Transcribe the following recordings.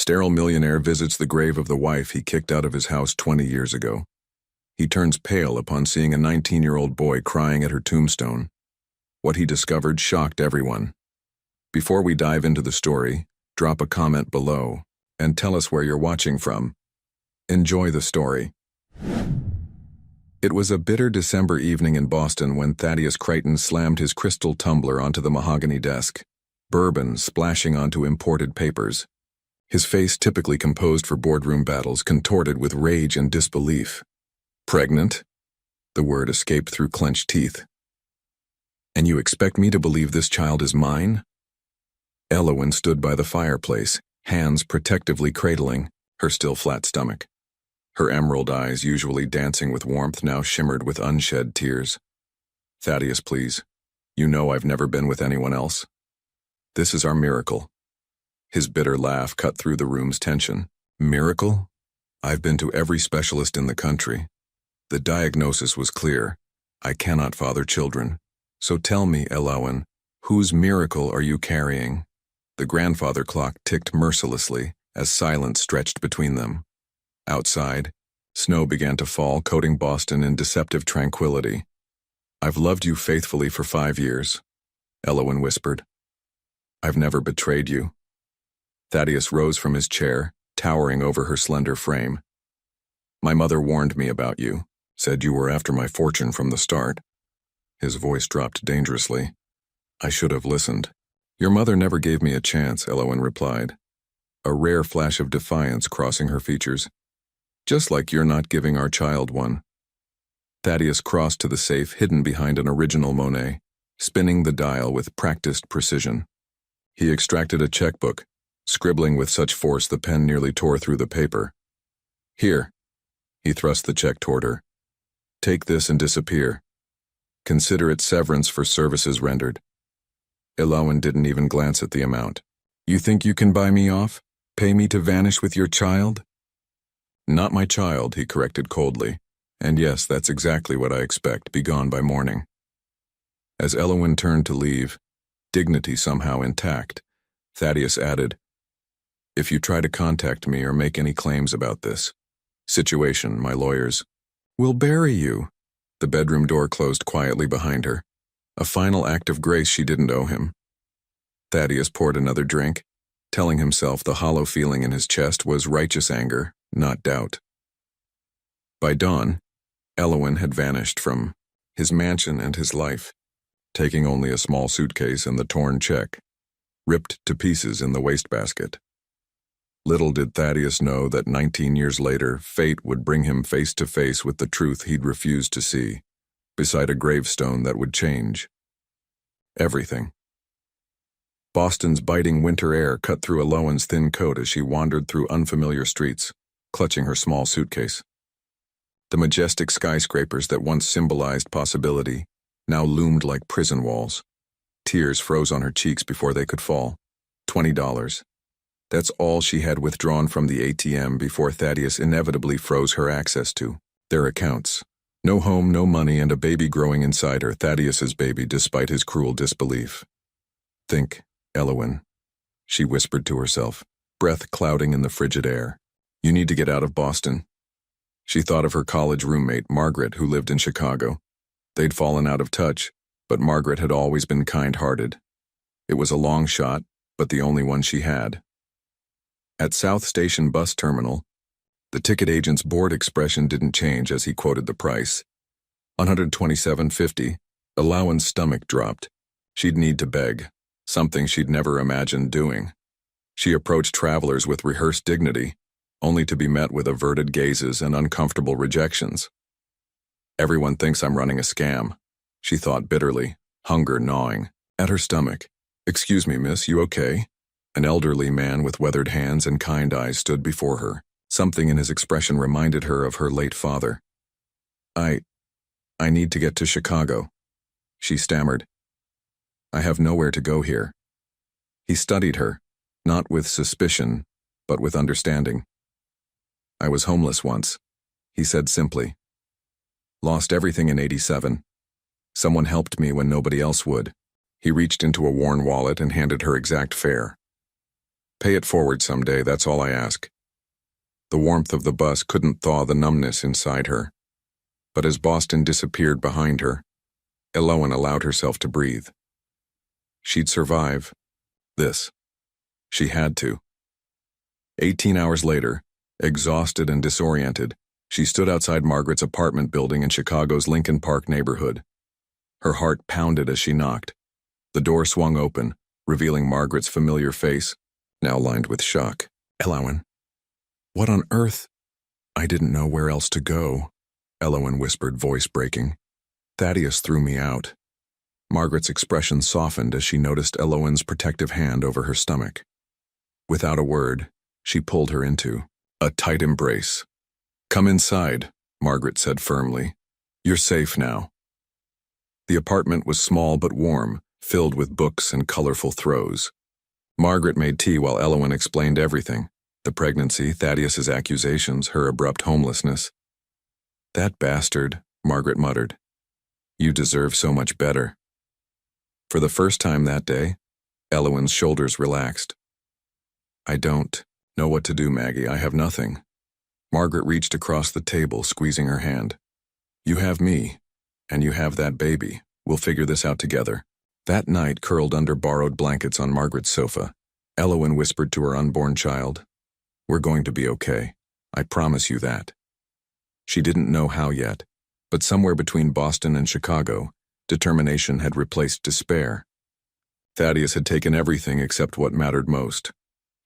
Sterile millionaire visits the grave of the wife he kicked out of his house 20 years ago. He turns pale upon seeing a 19-year-old boy crying at her tombstone. What he discovered shocked everyone. Before we dive into the story, drop a comment below and tell us where you're watching from. Enjoy the story. It was a bitter December evening in Boston when Thaddeus Creighton slammed his crystal tumbler onto the mahogany desk, bourbon splashing onto imported papers. His face, typically composed for boardroom battles, contorted with rage and disbelief. "Pregnant?" The word escaped through clenched teeth. "And you expect me to believe this child is mine?" Elowen stood by the fireplace, hands protectively cradling her still flat stomach. Her emerald eyes, usually dancing with warmth, now shimmered with unshed tears. "Thaddeus, please. You know I've never been with anyone else. This is our miracle." His bitter laugh cut through the room's tension. "Miracle? I've been to every specialist in the country. The diagnosis was clear. I cannot father children. So tell me, Elowen, whose miracle are you carrying?" The grandfather clock ticked mercilessly as silence stretched between them. Outside, snow began to fall, coating Boston in deceptive tranquility. "I've loved you faithfully for 5 years," Elowen whispered. "I've never betrayed you." Thaddeus rose from his chair, towering over her slender frame. "My mother warned me about you, said you were after my fortune from the start." His voice dropped dangerously. "I should have listened." "Your mother never gave me a chance," Elowen replied, a rare flash of defiance crossing her features. "Just like you're not giving our child one." Thaddeus crossed to the safe hidden behind an original Monet, spinning the dial with practiced precision. He extracted a checkbook, scribbling with such force the pen nearly tore through the paper. "Here." He thrust the check toward her. "Take this and disappear. Consider it severance for services rendered." Elowen didn't even glance at the amount. "You think you can buy me off? Pay me to vanish with your child?" "Not my child," he corrected coldly. "And yes, that's exactly what I expect. Be gone by morning." As Elowen turned to leave, dignity somehow intact, Thaddeus added, "If you try to contact me or make any claims about this situation, my lawyers will bury you." The bedroom door closed quietly behind her, a final act of grace she didn't owe him. Thaddeus poured another drink, telling himself the hollow feeling in his chest was righteous anger, not doubt. By dawn, Elowen had vanished from his mansion and his life, taking only a small suitcase and the torn check, ripped to pieces in the wastebasket. Little did Thaddeus know that 19 years later, fate would bring him face to face with the truth he'd refused to see, beside a gravestone that would change everything. Boston's biting winter air cut through Elowen's thin coat as she wandered through unfamiliar streets, clutching her small suitcase. The majestic skyscrapers that once symbolized possibility now loomed like prison walls. Tears froze on her cheeks before they could fall. $20. That's all she had withdrawn from the ATM before Thaddeus inevitably froze her access to their accounts. No home, no money, and a baby growing inside her, Thaddeus's baby, despite his cruel disbelief. "Think, Elowen," she whispered to herself, breath clouding in the frigid air. "You need to get out of Boston." She thought of her college roommate, Margaret, who lived in Chicago. They'd fallen out of touch, but Margaret had always been kind-hearted. It was a long shot, but the only one she had. At South Station bus terminal, the ticket agent's bored expression didn't change as he quoted the price. $127.50. Elowen's stomach dropped. She'd need to beg, something she'd never imagined doing. She approached travelers with rehearsed dignity, only to be met with averted gazes and uncomfortable rejections. "Everyone thinks I'm running a scam," she thought bitterly, hunger gnawing at her stomach. "Excuse me, miss, you okay?" An elderly man with weathered hands and kind eyes stood before her. Something in his expression reminded her of her late father. I need to get to Chicago," she stammered. "I have nowhere to go here." He studied her, not with suspicion, but with understanding. "I was homeless once," he said simply. "Lost everything in '87. Someone helped me when nobody else would." He reached into a worn wallet and handed her exact fare. Pay it forward someday, that's all I ask. The warmth of the bus couldn't thaw the numbness inside her. But as Boston disappeared behind her, Elowen allowed herself to breathe. She'd survive this. She had to. 18 hours later, exhausted and disoriented, she stood outside Margaret's apartment building in Chicago's Lincoln Park neighborhood. Her heart pounded as she knocked. The door swung open, revealing Margaret's familiar face, now lined with shock. Elowen. What on earth? I didn't know where else to go, Elowen whispered, voice breaking. Thaddeus threw me out. Margaret's expression softened as she noticed Elowen's protective hand over her stomach. Without a word, she pulled her into a tight embrace. Come inside, Margaret said firmly. You're safe now. The apartment was small but warm, filled with books and colorful throws. Margaret made tea while Elowen explained everything. The pregnancy, Thaddeus's accusations, her abrupt homelessness. That bastard, Margaret muttered. You deserve so much better. For the first time that day, Elowen's shoulders relaxed. I don't know what to do, Maggie. I have nothing. Margaret reached across the table, squeezing her hand. You have me, and you have that baby. We'll figure this out together. That night, curled under borrowed blankets on Margaret's sofa, Elowen whispered to her unborn child, We're going to be okay. I promise you that. She didn't know how yet, but somewhere between Boston and Chicago, determination had replaced despair. Thaddeus had taken everything except what mattered most,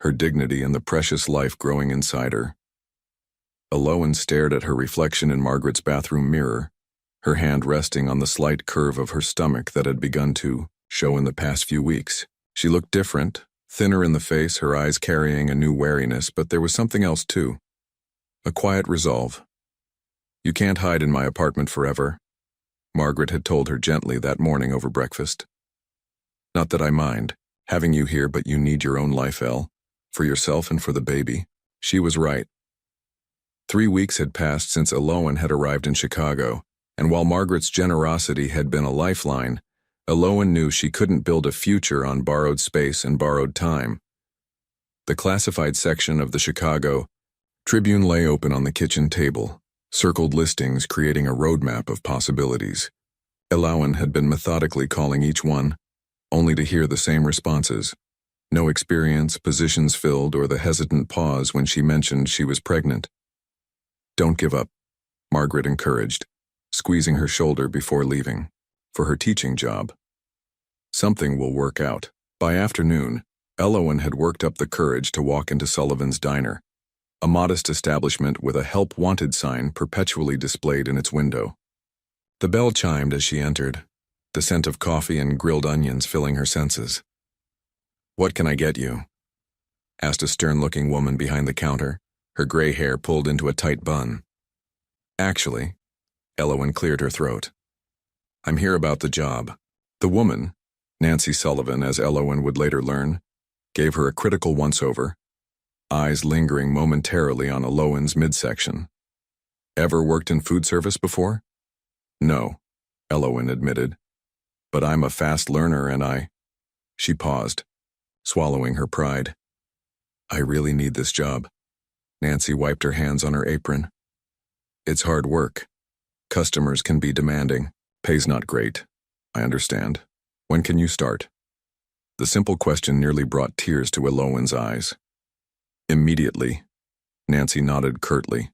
her dignity and the precious life growing inside her. Elowen stared at her reflection in Margaret's bathroom mirror, her hand resting on the slight curve of her stomach that had begun to show in the past few weeks. She looked different, thinner in the face, her eyes carrying a new wariness, but there was something else too. A quiet resolve. You can't hide in my apartment forever, Margaret had told her gently that morning over breakfast. Not that I mind, having you here, but you need your own life, Elle, for yourself and for the baby. She was right. 3 weeks had passed since Elowen had arrived in Chicago, and while Margaret's generosity had been a lifeline, Elowen knew she couldn't build a future on borrowed space and borrowed time. The classified section of the Chicago Tribune lay open on the kitchen table, circled listings creating a roadmap of possibilities. Elowen had been methodically calling each one, only to hear the same responses. No experience, positions filled, or the hesitant pause when she mentioned she was pregnant. Don't give up, Margaret encouraged, squeezing her shoulder before leaving, for her teaching job. Something will work out. By afternoon, Elowen had worked up the courage to walk into Sullivan's Diner, a modest establishment with a help wanted sign perpetually displayed in its window. The bell chimed as she entered, the scent of coffee and grilled onions filling her senses. What can I get you? Asked a stern-looking woman behind the counter, her gray hair pulled into a tight bun. Actually, Elowen cleared her throat. I'm here about the job. The woman, Nancy Sullivan, as Elowen would later learn, gave her a critical once-over, eyes lingering momentarily on Elowen's midsection. Ever worked in food service before? No, Elowen admitted. But I'm a fast learner and She paused, swallowing her pride. I really need this job. Nancy wiped her hands on her apron. It's hard work. Customers can be demanding. Pay's not great. I understand. When can you start? The simple question nearly brought tears to Elowen's eyes. Immediately, Nancy nodded curtly.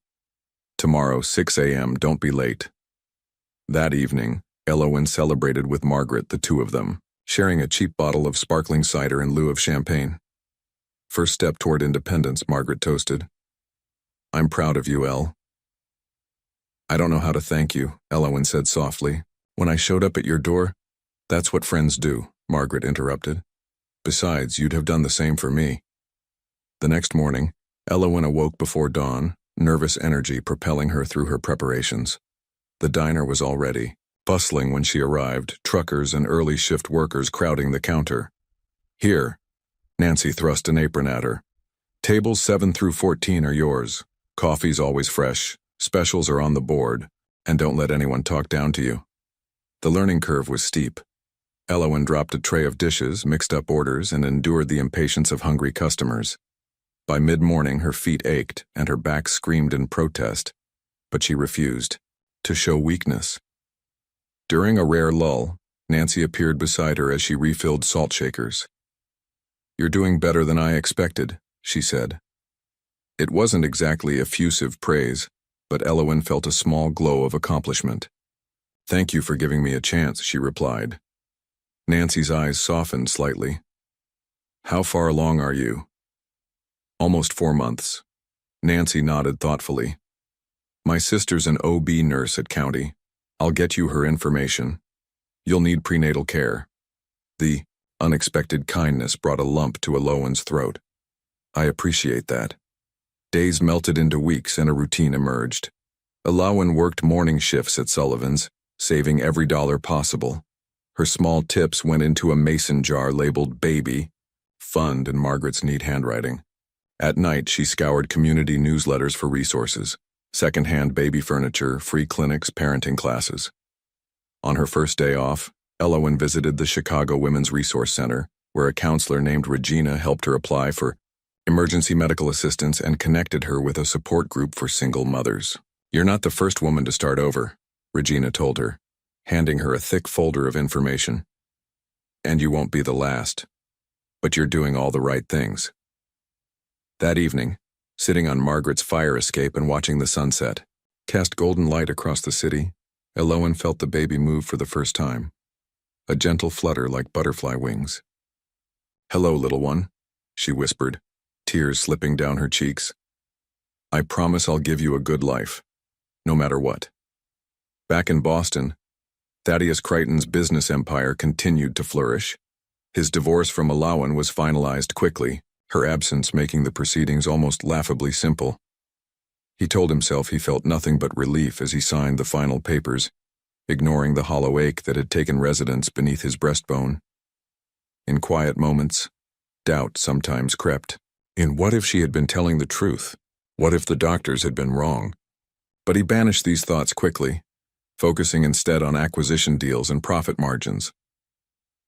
Tomorrow, 6 a.m., don't be late. That evening, Elowen celebrated with Margaret, the two of them, sharing a cheap bottle of sparkling cider in lieu of champagne. First step toward independence, Margaret toasted. I'm proud of you, Elle. I don't know how to thank you, Elowen said softly. When I showed up at your door, that's what friends do, Margaret interrupted. Besides, you'd have done the same for me. The next morning, Elowen awoke before dawn, nervous energy propelling her through her preparations. The diner was all ready, bustling when she arrived, truckers and early shift workers crowding the counter. Here, Nancy thrust an apron at her. Tables 7 through 14 are yours. Coffee's always fresh, specials are on the board, and don't let anyone talk down to you. The learning curve was steep. Elowen dropped a tray of dishes, mixed up orders, and endured the impatience of hungry customers. By mid-morning, her feet ached and her back screamed in protest, but she refused to show weakness. During a rare lull, Nancy appeared beside her as she refilled salt shakers. "You're doing better than I expected," she said. It wasn't exactly effusive praise, but Elowen felt a small glow of accomplishment. "Thank you for giving me a chance," she replied. Nancy's eyes softened slightly. "How far along are you?" "Almost 4 months." Nancy nodded thoughtfully. "My sister's an OB nurse at County. I'll get you her information. You'll need prenatal care." The unexpected kindness brought a lump to Elowen's throat. "I appreciate that." Days melted into weeks and a routine emerged. Elowen worked morning shifts at Sullivan's, saving every dollar possible. Her small tips went into a mason jar labeled Baby, Fund in Margaret's neat handwriting. At night, she scoured community newsletters for resources, secondhand baby furniture, free clinics, parenting classes. On her first day off, Elowen visited the Chicago Women's Resource Center, where a counselor named Regina helped her apply for emergency medical assistance and connected her with a support group for single mothers. "You're not the first woman to start over," Regina told her, handing her a thick folder of information. "And you won't be the last. But you're doing all the right things." That evening, sitting on Margaret's fire escape and watching the sunset cast golden light across the city, Elowen felt the baby move for the first time. A gentle flutter like butterfly wings. "Hello, little one," she whispered, tears slipping down her cheeks. "I promise I'll give you a good life, no matter what." Back in Boston, Thaddeus Crichton's business empire continued to flourish. His divorce from Elowen was finalized quickly, her absence making the proceedings almost laughably simple. He told himself he felt nothing but relief as he signed the final papers, ignoring the hollow ache that had taken residence beneath his breastbone. In quiet moments, doubt sometimes crept. What if she had been telling the truth? What if the doctors had been wrong? But he banished these thoughts quickly, focusing instead on acquisition deals and profit margins.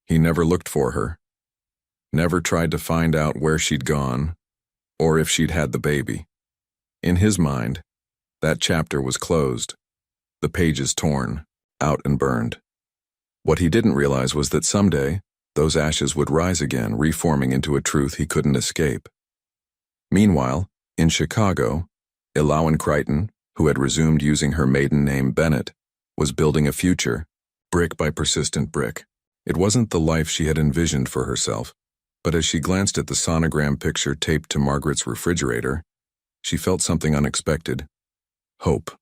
He never looked for her, never tried to find out where she'd gone, or if she'd had the baby. In his mind, that chapter was closed, the pages torn, out and burned. What he didn't realize was that someday, those ashes would rise again, reforming into a truth he couldn't escape. Meanwhile, in Chicago, Elowen Crichton, who had resumed using her maiden name Bennett, was building a future, brick by persistent brick. It wasn't the life she had envisioned for herself, but as she glanced at the sonogram picture taped to Margaret's refrigerator, she felt something unexpected: hope.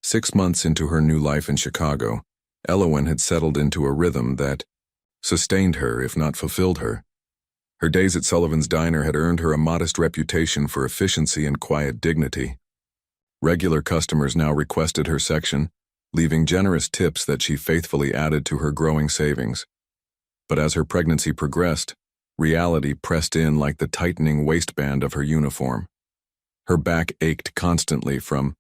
6 months into her new life in Chicago, Elowen had settled into a rhythm that sustained her, if not fulfilled her. Her days at Sullivan's Diner had earned her a modest reputation for efficiency and quiet dignity. Regular customers now requested her section, leaving generous tips that she faithfully added to her growing savings. But as her pregnancy progressed, reality pressed in like the tightening waistband of her uniform. Her back ached constantly from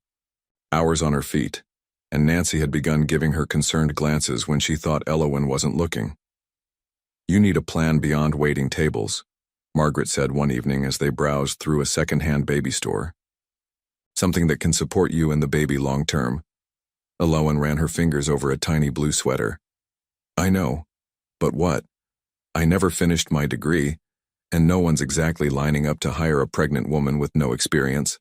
hours on her feet, and Nancy had begun giving her concerned glances when she thought Elowen wasn't looking. "You need a plan beyond waiting tables," Margaret said one evening as they browsed through a second-hand baby store. "Something that can support you and the baby long term." Elowen ran her fingers over a tiny blue sweater. "I know, but what? I never finished my degree, and no one's exactly lining up to hire a pregnant woman with no experience."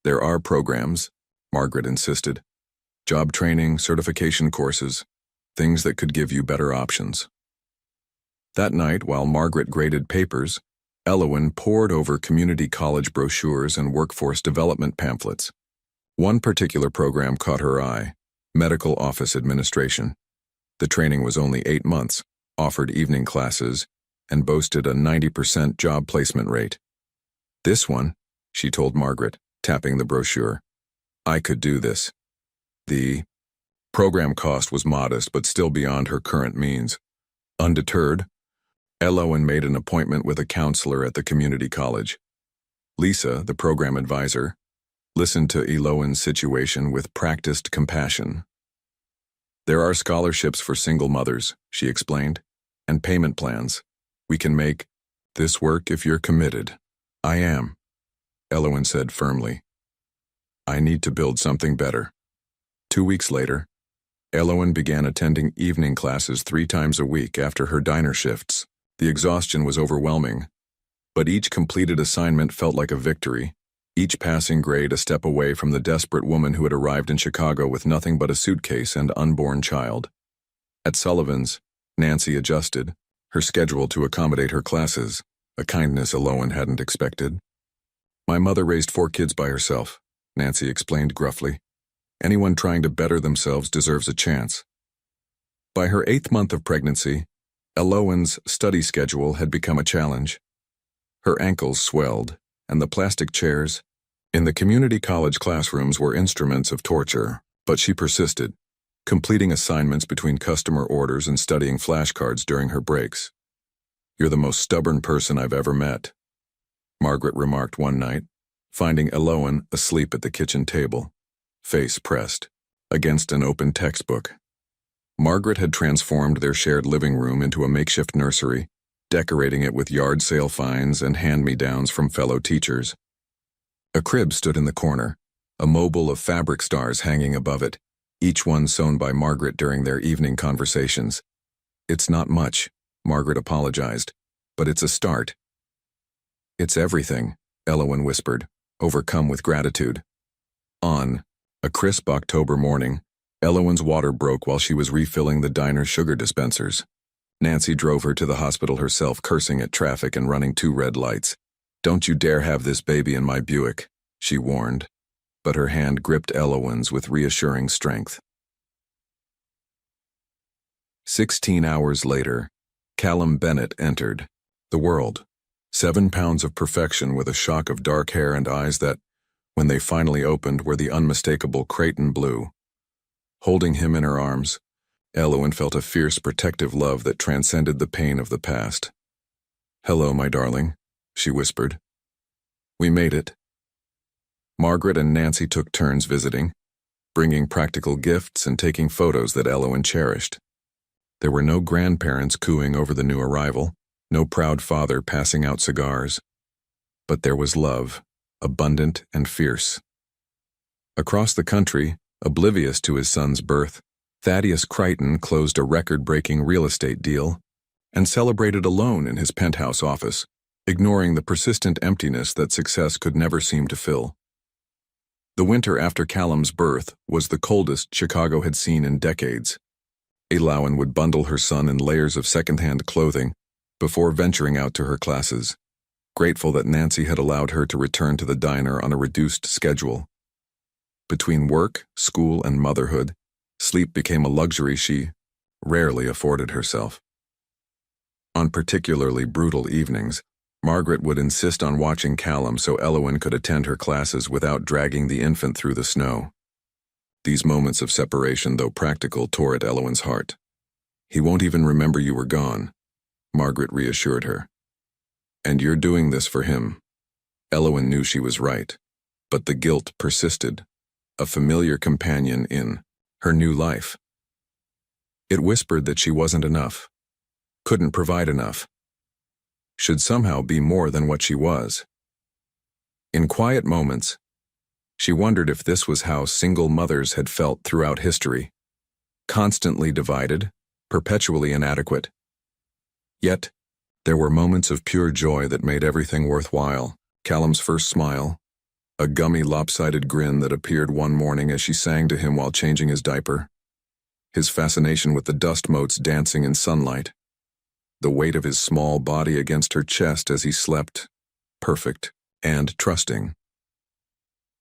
"There are programs," Margaret insisted. "Job training, certification courses, things that could give you better options." That night, while Margaret graded papers, Elowen pored over community college brochures and workforce development pamphlets. One particular program caught her eye: medical office administration. The training was only 8 months, offered evening classes, and boasted a 90% job placement rate. "This one," she told Margaret, tapping the brochure. "I could do this." The program cost was modest but still beyond her current means. Undeterred, Elowen made an appointment with a counselor at the community college. Lisa, the program advisor, listened to Elowen's situation with practiced compassion. There are scholarships for single mothers, she explained, and payment plans. We can make this work if you're committed. I am, Elowen said firmly. I need to build something better. 2 weeks later, Elowen began attending evening classes 3 times a week after her diner shifts. The exhaustion was overwhelming, but each completed assignment felt like a victory, each passing grade a step away from the desperate woman who had arrived in Chicago with nothing but a suitcase and unborn child. At Sullivan's, Nancy adjusted her schedule to accommodate her classes, a kindness Elowen hadn't expected. My mother raised 4 kids by herself, Nancy explained gruffly. Anyone trying to better themselves deserves a chance. By her 8th month of pregnancy, Elowen's study schedule had become a challenge. Her ankles swelled, and the plastic chairs in the community college classrooms were instruments of torture, but she persisted, completing assignments between customer orders and studying flashcards during her breaks. You're the most stubborn person I've ever met, Margaret remarked one night, finding Elowen asleep at the kitchen table, face pressed against an open textbook. Margaret had transformed their shared living room into a makeshift nursery, decorating it with yard sale finds and hand-me-downs from fellow teachers. A crib stood in the corner, a mobile of fabric stars hanging above it, each one sewn by Margaret during their evening conversations. It's not much, Margaret apologized, but it's a start. It's everything, Elowen whispered, overcome with gratitude. On a crisp October morning, Elowen's water broke while she was refilling the diner's sugar dispensers. Nancy drove her to the hospital herself, cursing at traffic and running 2 red lights. Don't you dare have this baby in my Buick, she warned, but her hand gripped Elowen's with reassuring strength. 16 hours later, Callum Bennett entered the world. 7 pounds of perfection with a shock of dark hair and eyes that, when they finally opened, were the unmistakable Creighton blue. Holding him in her arms, Elowen felt a fierce protective love that transcended the pain of the past. Hello, my darling, she whispered. We made it. Margaret and Nancy took turns visiting, bringing practical gifts and taking photos that Elowen cherished. There were no grandparents cooing over the new arrival, no proud father passing out cigars. But there was love, abundant and fierce. Across the country, oblivious to his son's birth, Thaddeus Creighton closed a record-breaking real estate deal and celebrated alone in his penthouse office, ignoring the persistent emptiness that success could never seem to fill. The winter after Callum's birth was the coldest Chicago had seen in decades. Elowen would bundle her son in layers of second-hand clothing before venturing out to her classes, grateful that Nancy had allowed her to return to the diner on a reduced schedule. Between work, school, and motherhood, sleep became a luxury she rarely afforded herself. On particularly brutal evenings, Margaret would insist on watching Callum so Elowen could attend her classes without dragging the infant through the snow. These moments of separation, though practical, tore at Elowen's heart. He won't even remember you were gone, Margaret reassured her. And you're doing this for him. Elowen knew she was right, but the guilt persisted, a familiar companion in her new life. It whispered that she wasn't enough, couldn't provide enough, should somehow be more than what she was. In quiet moments, she wondered if this was how single mothers had felt throughout history, constantly divided, perpetually inadequate. Yet, there were moments of pure joy that made everything worthwhile. Callum's first smile, a gummy, lopsided grin that appeared one morning as she sang to him while changing his diaper. His fascination with the dust motes dancing in sunlight. The weight of his small body against her chest as he slept, perfect and trusting.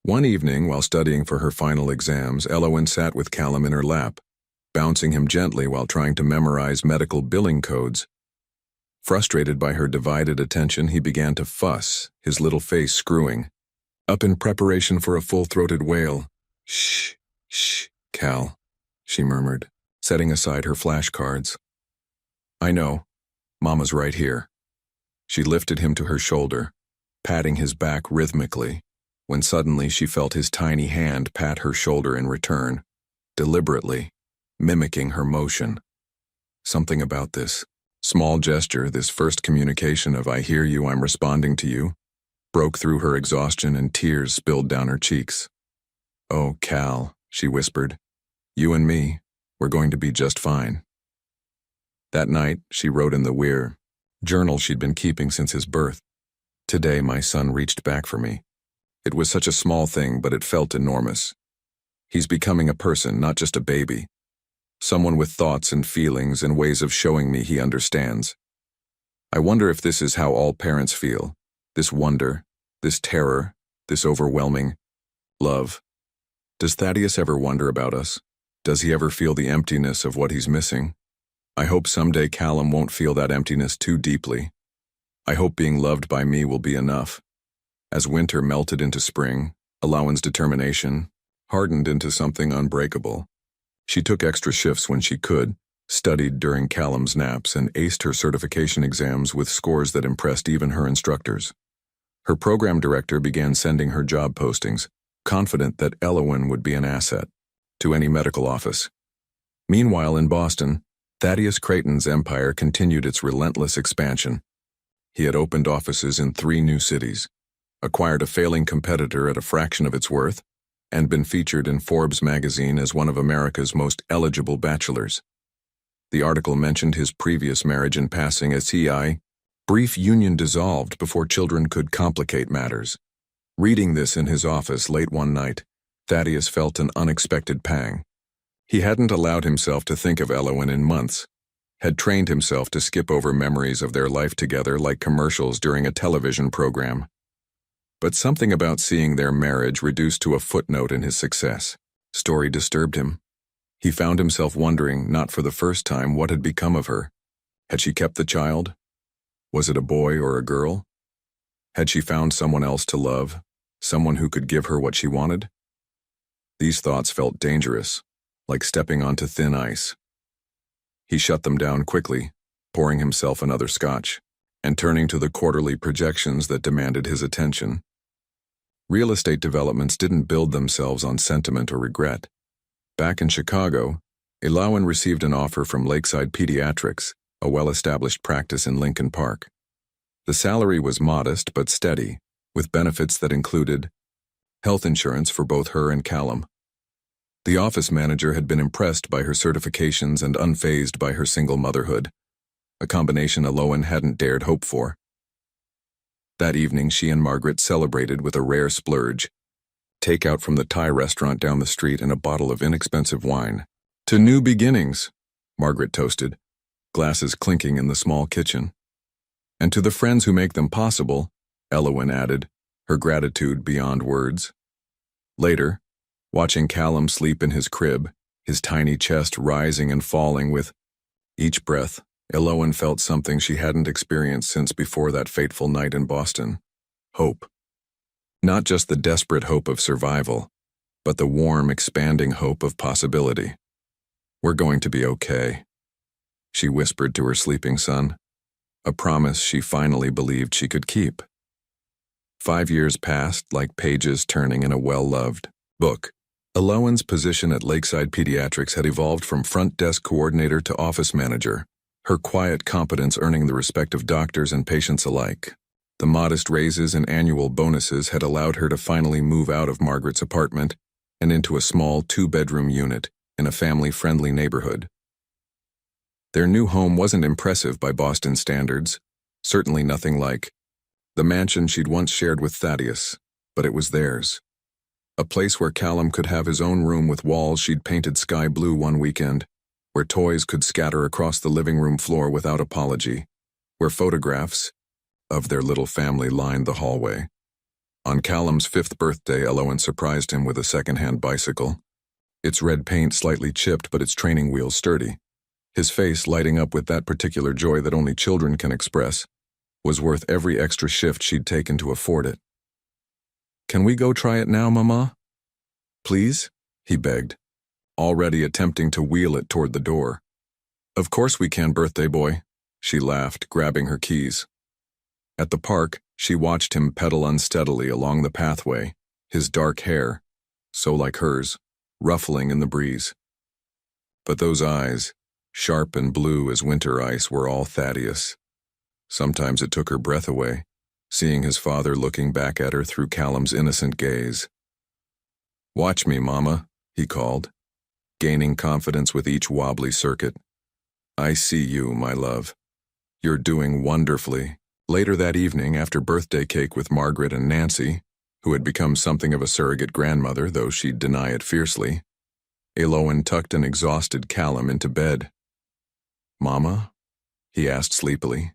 One evening, while studying for her final exams, Elowen sat with Callum in her lap, bouncing him gently while trying to memorize medical billing codes. Frustrated by her divided attention, he began to fuss, his little face screwing, up in preparation for a full-throated wail. Shh, shh, Cal, she murmured, setting aside her flashcards. I know. Mama's right here. She lifted him to her shoulder, patting his back rhythmically, when suddenly she felt his tiny hand pat her shoulder in return, deliberately, mimicking her motion. Something about this small gesture, this first communication of "I hear you, I'm responding to you," broke through her exhaustion and tears spilled down her cheeks. "Oh, Cal," she whispered, "you and me, we're going to be just fine." That night, she wrote in the Weir journal she'd been keeping since his birth, "Today my son reached back for me. It was such a small thing, but it felt enormous. He's becoming a person, not just a baby. Someone with thoughts and feelings and ways of showing me he understands. I wonder if this is how all parents feel. This wonder, this terror, this overwhelming love. Does Thaddeus ever wonder about us? Does he ever feel the emptiness of what he's missing? I hope someday Callum won't feel that emptiness too deeply. I hope being loved by me will be enough." As winter melted into spring, Allowan's determination hardened into something unbreakable. She took extra shifts when she could, studied during Callum's naps, and aced her certification exams with scores that impressed even her instructors. Her program director began sending her job postings, confident that Elowen would be an asset to any medical office. Meanwhile, in Boston, Thaddeus Creighton's empire continued its relentless expansion. He had opened offices in 3 new cities, acquired a failing competitor at a fraction of its worth, and been featured in Forbes magazine as one of America's most eligible bachelors. The article mentioned his previous marriage in passing as a brief union dissolved before children could complicate matters. Reading this in his office late one night, Thaddeus felt an unexpected pang. He hadn't allowed himself to think of Elowen in months, had trained himself to skip over memories of their life together like commercials during a television program. But something about seeing their marriage reduced to a footnote in his success story disturbed him. He found himself wondering, not for the first time, what had become of her. Had she kept the child? Was it a boy or a girl? Had she found someone else to love, someone who could give her what she wanted? These thoughts felt dangerous, like stepping onto thin ice. He shut them down quickly, pouring himself another scotch, and turning to the quarterly projections that demanded his attention. Real estate developments didn't build themselves on sentiment or regret. Back in Chicago, Elowen received an offer from Lakeside Pediatrics, a well-established practice in Lincoln Park. The salary was modest but steady, with benefits that included health insurance for both her and Callum. The office manager had been impressed by her certifications and unfazed by her single motherhood, a combination Elowen hadn't dared hope for. That evening, she and Margaret celebrated with a rare splurge, takeout from the Thai restaurant down the street and a bottle of inexpensive wine. "To new beginnings," Margaret toasted, glasses clinking in the small kitchen. "And to the friends who make them possible," Elowen added, her gratitude beyond words. Later, watching Callum sleep in his crib, his tiny chest rising and falling with each breath, Elowen felt something she hadn't experienced since before that fateful night in Boston. Hope. Not just the desperate hope of survival, but the warm, expanding hope of possibility. "We're going to be okay," she whispered to her sleeping son, a promise she finally believed she could keep. 5 years passed like pages turning in a well-loved book. Elowen's position at Lakeside Pediatrics had evolved from front desk coordinator to office manager, her quiet competence earning the respect of doctors and patients alike. The modest raises and annual bonuses had allowed her to finally move out of Margaret's apartment and into a small 2-bedroom unit in a family-friendly neighborhood. Their new home wasn't impressive by Boston standards, certainly nothing like the mansion she'd once shared with Thaddeus, but it was theirs. A place where Callum could have his own room with walls she'd painted sky blue one weekend, where toys could scatter across the living room floor without apology, where photographs of their little family lined the hallway. On Callum's 5th birthday, Elowen surprised him with a second-hand bicycle. Its red paint slightly chipped, but its training wheels sturdy. His face, lighting up with that particular joy that only children can express, was worth every extra shift she'd taken to afford it. "Can we go try it now, Mama? Please?" he begged, already attempting to wheel it toward the door. "Of course we can, birthday boy," she laughed, grabbing her keys. At the park, she watched him pedal unsteadily along the pathway, his dark hair, so like hers, ruffling in the breeze. But those eyes, sharp and blue as winter ice, were all Thaddeus. Sometimes it took her breath away, seeing his father looking back at her through Callum's innocent gaze. "Watch me, Mama," he called, gaining confidence with each wobbly circuit. "I see you, my love. You're doing wonderfully." Later that evening, after birthday cake with Margaret and Nancy, who had become something of a surrogate grandmother, though she'd deny it fiercely, Elowen tucked an exhausted Callum into bed. "Mama?" he asked sleepily.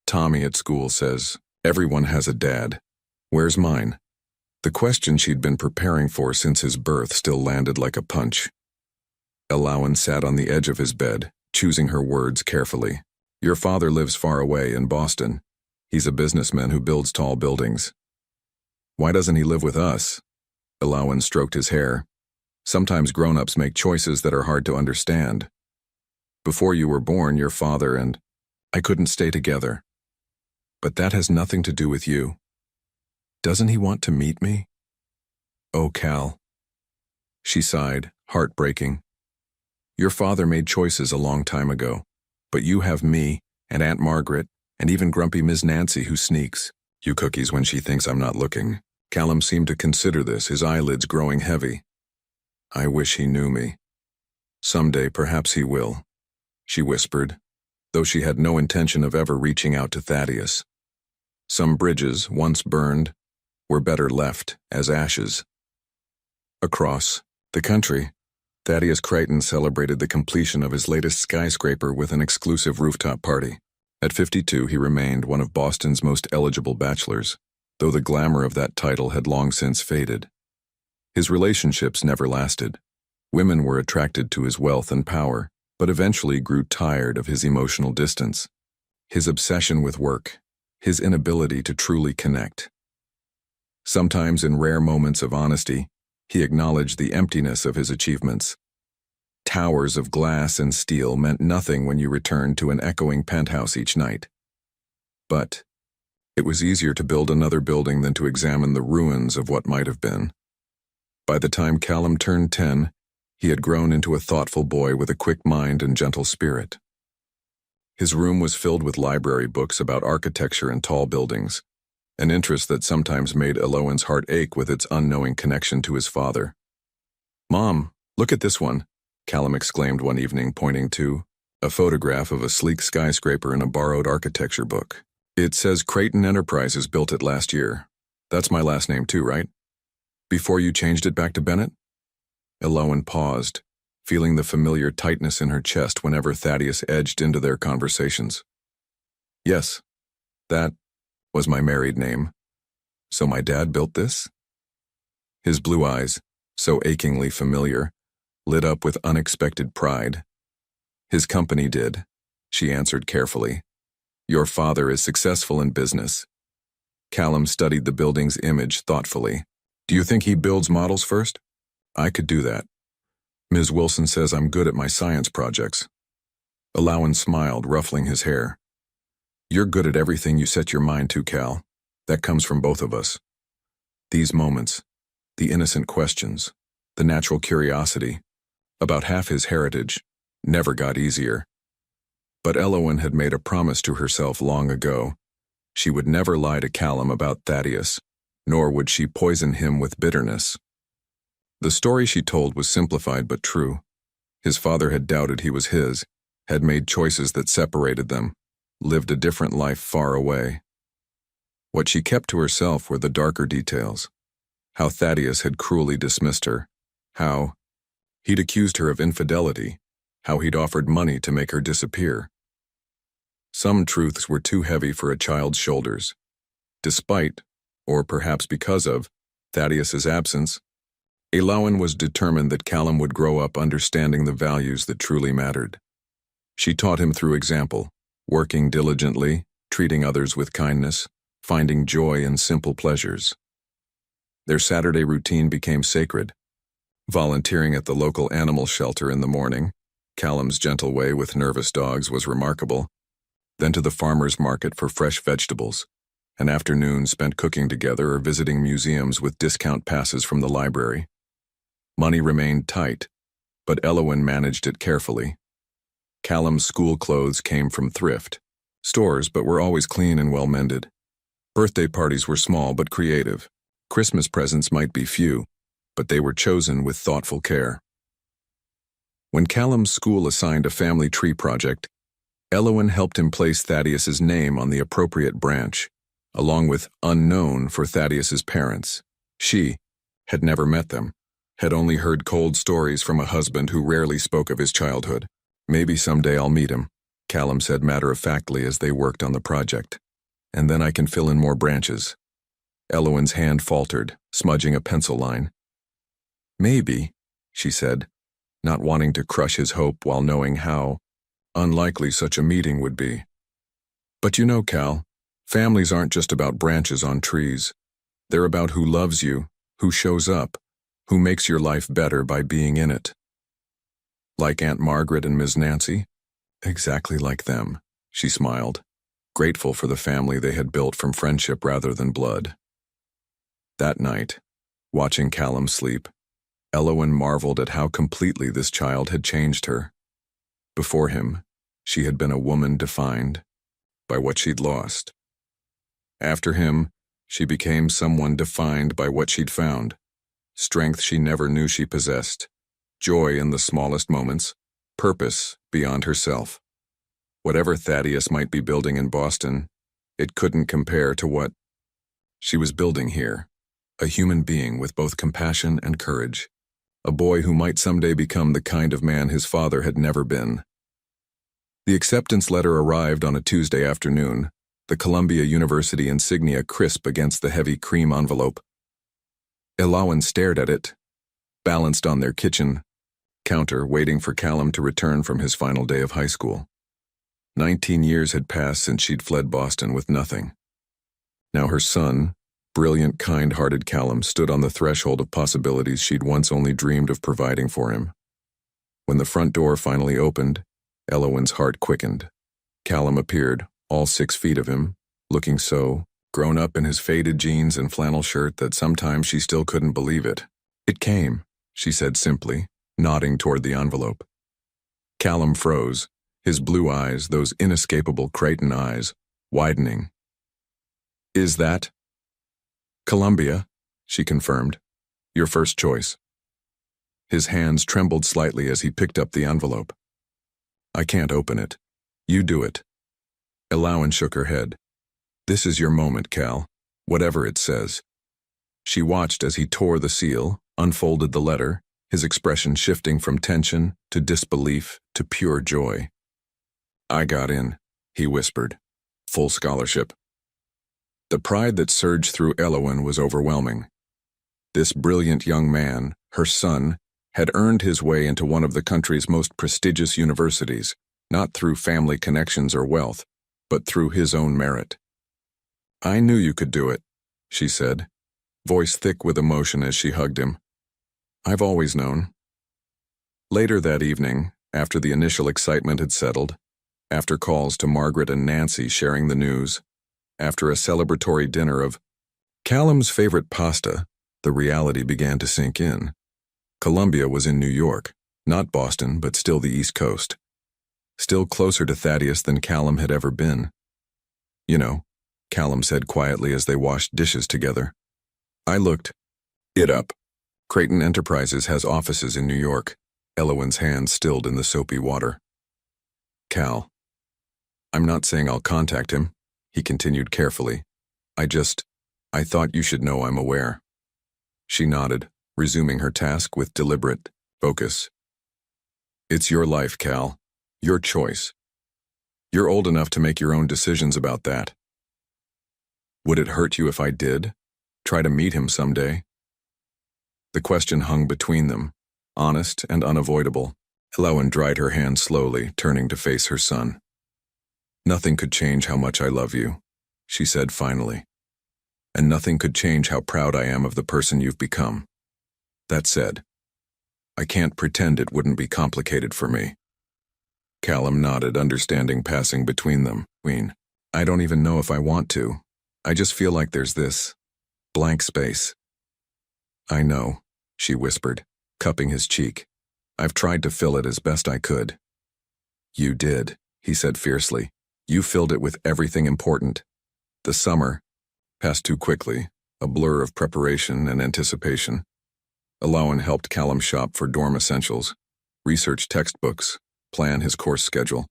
"Tommy at school says, everyone has a dad. Where's mine?" The question she'd been preparing for since his birth still landed like a punch. Elowen sat on the edge of his bed, choosing her words carefully. "Your father lives far away in Boston. He's a businessman who builds tall buildings." "Why doesn't he live with us?" Elowen stroked his hair. "Sometimes grown-ups make choices that are hard to understand. Before you were born, your father and I couldn't stay together. But that has nothing to do with you. Doesn't he want to meet me?" "Oh, Cal." She sighed, heartbreaking. "Your father made choices a long time ago, but you have me and Aunt Margaret and even grumpy Ms. Nancy who sneaks you cookies when she thinks I'm not looking." Callum seemed to consider this, his eyelids growing heavy. "I wish he knew me. Someday perhaps he will," she whispered, though she had no intention of ever reaching out to Thaddeus. Some bridges, once burned, were better left as ashes. Across the country, Thaddeus Creighton celebrated the completion of his latest skyscraper with an exclusive rooftop party. At 52, he remained one of Boston's most eligible bachelors, though the glamour of that title had long since faded. His relationships never lasted. Women were attracted to his wealth and power, but eventually grew tired of his emotional distance, his obsession with work, his inability to truly connect. Sometimes, in rare moments of honesty, he acknowledged the emptiness of his achievements. Towers of glass and steel meant nothing when you returned to an echoing penthouse each night. But it was easier to build another building than to examine the ruins of what might have been. By the time Callum turned 10, he had grown into a thoughtful boy with a quick mind and gentle spirit. His room was filled with library books about architecture and tall buildings, an interest that sometimes made Elowen's heart ache with its unknowing connection to his father. "Mom, look at this one," Callum exclaimed one evening, pointing to a photograph of a sleek skyscraper in a borrowed architecture book. "It says Creighton Enterprises built it last year. That's my last name too, right? Before you changed it back to Bennett?" Elowen paused, feeling the familiar tightness in her chest whenever Thaddeus edged into their conversations. "Yes, that was my married name. So my dad built this?" His blue eyes, so achingly familiar, lit up with unexpected pride. "His company did," she answered carefully. "Your father is successful in business." Callum studied the building's image thoughtfully. "Do you think he builds models first?" "I could do that. Ms. Wilson says I'm good at my science projects." Elowen smiled, ruffling his hair. "You're good at everything you set your mind to, Cal. That comes from both of us." These moments, the innocent questions, the natural curiosity, about half his heritage, never got easier. But Elowen had made a promise to herself long ago. She would never lie to Callum about Thaddeus, nor would she poison him with bitterness. The story she told was simplified but true. His father had doubted he was his, had made choices that separated them, lived a different life far away. What she kept to herself were the darker details. How Thaddeus had cruelly dismissed her. How he'd accused her of infidelity. How he'd offered money to make her disappear. Some truths were too heavy for a child's shoulders. Despite, or perhaps because of, Thaddeus's absence, Elowen was determined that Callum would grow up understanding the values that truly mattered. She taught him through example, working diligently, treating others with kindness, finding joy in simple pleasures. Their Saturday routine became sacred. Volunteering at the local animal shelter in the morning, Callum's gentle way with nervous dogs was remarkable, then to the farmer's market for fresh vegetables, an afternoon spent cooking together or visiting museums with discount passes from the library. Money remained tight, but Elowen managed it carefully. Callum's school clothes came from thrift stores, but were always clean and well-mended. Birthday parties were small but creative. Christmas presents might be few, but they were chosen with thoughtful care. When Callum's school assigned a family tree project, Elowen helped him place Thaddeus's name on the appropriate branch, along with unknown for Thaddeus's parents. She had never met them, had only heard cold stories from a husband who rarely spoke of his childhood. "Maybe someday I'll meet him," Callum said matter-of-factly as they worked on the project. "And then I can fill in more branches." Elowen's hand faltered, smudging a pencil line. "Maybe," she said, not wanting to crush his hope while knowing how unlikely such a meeting would be. "But you know, Cal, families aren't just about branches on trees. They're about who loves you, who shows up, who makes your life better by being in it." "Like Aunt Margaret and Ms. Nancy?" "Exactly like them," she smiled, grateful for the family they had built from friendship rather than blood. That night, watching Callum sleep, Elowen marveled at how completely this child had changed her. Before him, she had been a woman defined by what she'd lost. After him, she became someone defined by what she'd found, strength she never knew she possessed, joy in the smallest moments, purpose beyond herself. Whatever Thaddeus might be building in Boston, it couldn't compare to what she was building here, a human being with both compassion and courage, a boy who might someday become the kind of man his father had never been. The acceptance letter arrived on a Tuesday afternoon, the Columbia University insignia crisp against the heavy cream envelope. Elowen stared at it, balanced on their kitchen counter, waiting for Callum to return from his final day of high school. 19 years had passed since she'd fled Boston with nothing. Now her son, brilliant, kind-hearted Callum, stood on the threshold of possibilities she'd once only dreamed of providing for him. When the front door finally opened, Elowen's heart quickened. Callum appeared, all 6 feet of him, looking so grown up in his faded jeans and flannel shirt that sometimes she still couldn't believe it. "It came," she said simply, nodding toward the envelope. Callum froze, his blue eyes, those inescapable Creighton eyes, widening. "Is that?" "Columbia," she confirmed. "Your first choice." His hands trembled slightly as he picked up the envelope. "I can't open it. You do it." Elowen shook her head. "This is your moment, Cal, whatever it says." She watched as he tore the seal, unfolded the letter, his expression shifting from tension to disbelief to pure joy. "I got in," he whispered. "Full scholarship." The pride that surged through Elowen was overwhelming. This brilliant young man, her son, had earned his way into one of the country's most prestigious universities, not through family connections or wealth, but through his own merit. "I knew you could do it," she said, voice thick with emotion as she hugged him. "I've always known." Later that evening, after the initial excitement had settled, after calls to Margaret and Nancy sharing the news, after a celebratory dinner of Callum's favorite pasta, the reality began to sink in. Columbia was in New York, not Boston, but still the East Coast. Still closer to Thaddeus than Callum had ever been. "You know," Callum said quietly as they washed dishes together. "I looked it up. Creighton Enterprises has offices in New York." Elowen's hand stilled in the soapy water. "Cal, I'm not saying I'll contact him," he continued carefully. I thought you should know I'm aware." She nodded, resuming her task with deliberate focus. "It's your life, Cal. Your choice. You're old enough to make your own decisions about that. Would it hurt you if I did? Try to meet him someday?" The question hung between them, honest and unavoidable. Elowen dried her hand slowly, turning to face her son. "Nothing could change how much I love you," she said finally. "And nothing could change how proud I am of the person you've become. That said, I can't pretend it wouldn't be complicated for me." Callum nodded, understanding passing between them. "I don't even know if I want to. I just feel like there's this blank space." "I know," she whispered, cupping his cheek. I've tried to fill it as best I could." "You did," he said fiercely. "You filled it with everything important." The summer passed too quickly, a blur of preparation and anticipation. Alawan helped Callum shop for dorm essentials, research textbooks, plan his course schedule.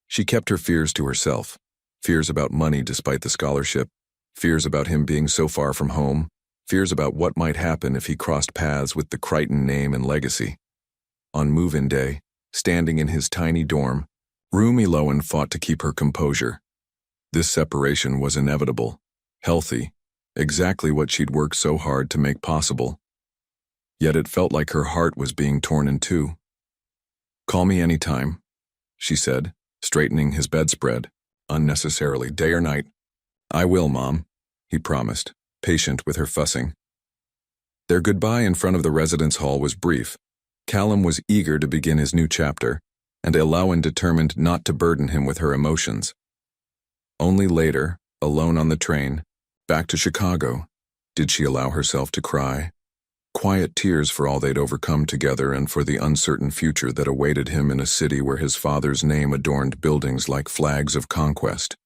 She kept her fears to herself, fears about money despite the scholarship, fears about him being so far from home, fears about what might happen if he crossed paths with the Crichton name and legacy. On move-in day, standing in his tiny dorm, Alawan fought to keep her composure. This separation was inevitable, healthy, exactly what she'd worked so hard to make possible. Yet it felt like her heart was being torn in two. "Call me anytime," she said, straightening his bedspread, unnecessarily, day or night. "I will, Mom," he promised, patient with her fussing. Their goodbye in front of the residence hall was brief. Callum was eager to begin his new chapter, and Alawan determined not to burden him with her emotions. Only later, alone on the train, back to Chicago, did she allow herself to cry. Quiet tears for all they'd overcome together and for the uncertain future that awaited him in a city where his father's name adorned buildings like flags of conquest.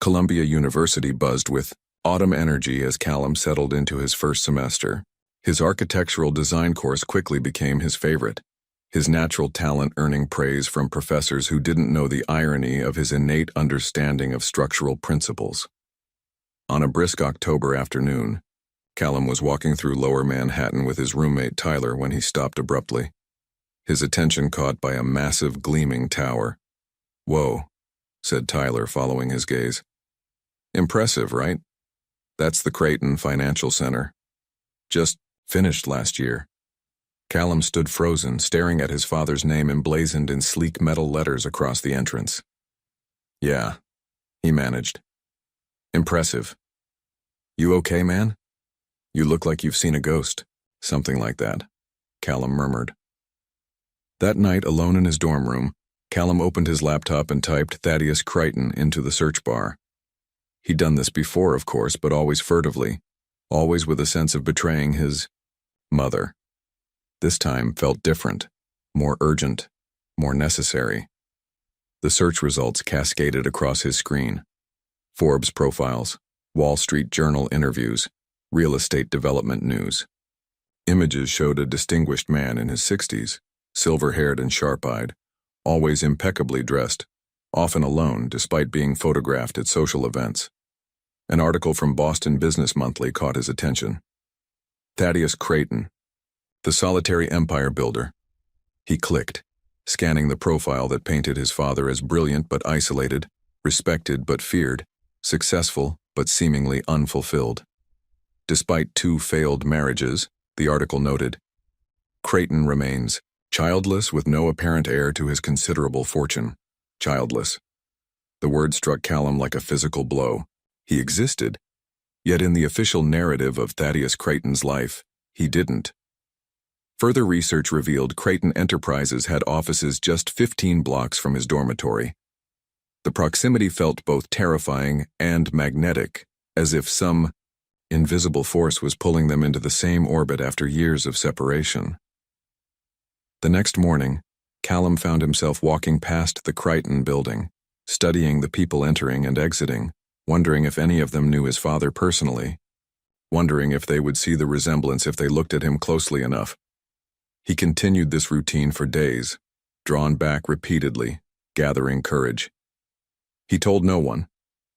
Columbia University buzzed with autumn energy as Callum settled into his first semester. His architectural design course quickly became his favorite, his natural talent earning praise from professors who didn't know the irony of his innate understanding of structural principles. On a brisk October afternoon, Callum was walking through Lower Manhattan with his roommate Tyler when he stopped abruptly, his attention caught by a massive gleaming tower. "Whoa," said Tyler, following his gaze. "Impressive, right? That's the Crichton Financial Center. Just finished last year." Callum stood frozen, staring at his father's name emblazoned in sleek metal letters across the entrance. "Yeah," he managed. "Impressive. You okay, man? You look like you've seen a ghost." "Something like that," Callum murmured. That night, alone in his dorm room, Callum opened his laptop and typed Thaddeus Crichton into the search bar. He'd done this before, of course, but always furtively, always with a sense of betraying his mother. This time felt different, more urgent, more necessary. The search results cascaded across his screen. Forbes profiles, Wall Street Journal interviews, real estate development news. Images showed a distinguished man in his 60s, silver-haired and sharp-eyed, always impeccably dressed, often alone despite being photographed at social events. An article from Boston Business Monthly caught his attention. Thaddeus Crichton, the solitary empire builder. He clicked, scanning the profile that painted his father as brilliant but isolated, respected but feared, successful but seemingly unfulfilled. Despite 2 failed marriages, the article noted, Crichton remains childless with no apparent heir to his considerable fortune. Childless. The word struck Callum like a physical blow. He existed, yet in the official narrative of Thaddeus Crichton's life, he didn't. Further research revealed Crichton Enterprises had offices just 15 blocks from his dormitory. The proximity felt both terrifying and magnetic, as if some invisible force was pulling them into the same orbit after years of separation. The next morning, Callum found himself walking past the Crichton building, studying the people entering and exiting, wondering if any of them knew his father personally, wondering if they would see the resemblance if they looked at him closely enough. He continued this routine for days, drawn back repeatedly, gathering courage. He told no one,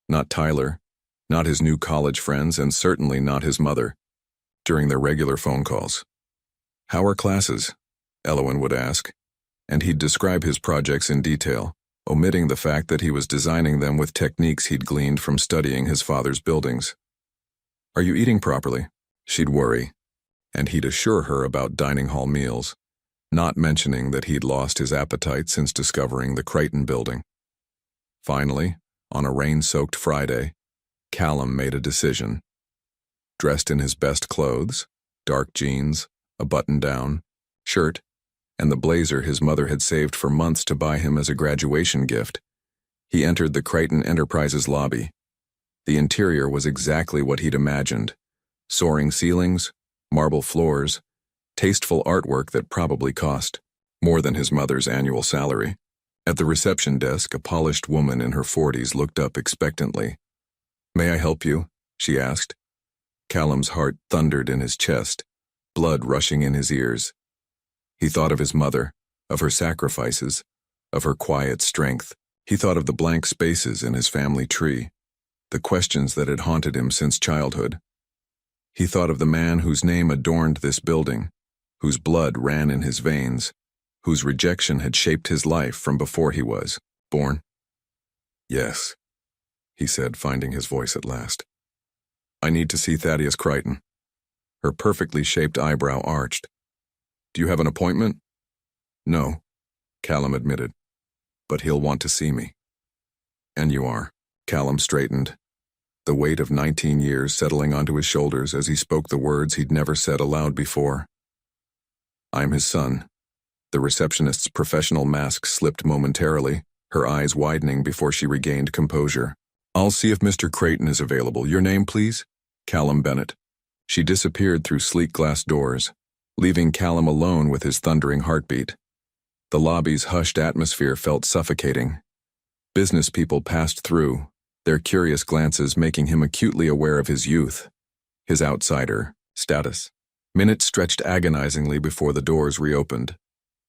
not Tyler, not his new college friends, and certainly not his mother, during their regular phone calls. "How are classes?" Alawan would ask, and he'd describe his projects in detail, omitting the fact that he was designing them with techniques he'd gleaned from studying his father's buildings. "Are you eating properly?" She'd worry, and he'd assure her about dining hall meals, not mentioning that he'd lost his appetite since discovering the Crichton building. Finally, on a rain-soaked Friday, Callum made a decision. Dressed in his best clothes, dark jeans, a button-down shirt, and the blazer his mother had saved for months to buy him as a graduation gift, he entered the Crichton Enterprises lobby. The interior was exactly what he'd imagined: soaring ceilings, marble floors, Tasteful artwork that probably cost more than his mother's annual salary. At the reception desk, a polished woman in her 40s looked up expectantly. "May I help you?" she asked. Callum's heart thundered in his chest, blood rushing in his ears. He thought of his mother, of her sacrifices, of her quiet strength. He thought of the blank spaces in his family tree, the questions that had haunted him since childhood. He thought of the man whose name adorned this building, whose blood ran in his veins, whose rejection had shaped his life from before he was born. "Yes," he said, finding his voice at last. "I need to see Thaddeus Crichton." Her perfectly shaped eyebrow arched. "Do you have an appointment?" "No," Callum admitted, "but he'll want to see me." "And you are." Callum straightened, the weight of 19 years settling onto his shoulders as he spoke the words he'd never said aloud before. "I'm his son." The receptionist's professional mask slipped momentarily, her eyes widening before she regained composure. "I'll see if Mr. Crichton is available. Your name, please?" "Callum Bennett." She disappeared through sleek glass doors, leaving Callum alone with his thundering heartbeat. The lobby's hushed atmosphere felt suffocating. Business people passed through, their curious glances making him acutely aware of his youth, his outsider status. Minutes stretched agonizingly before the doors reopened.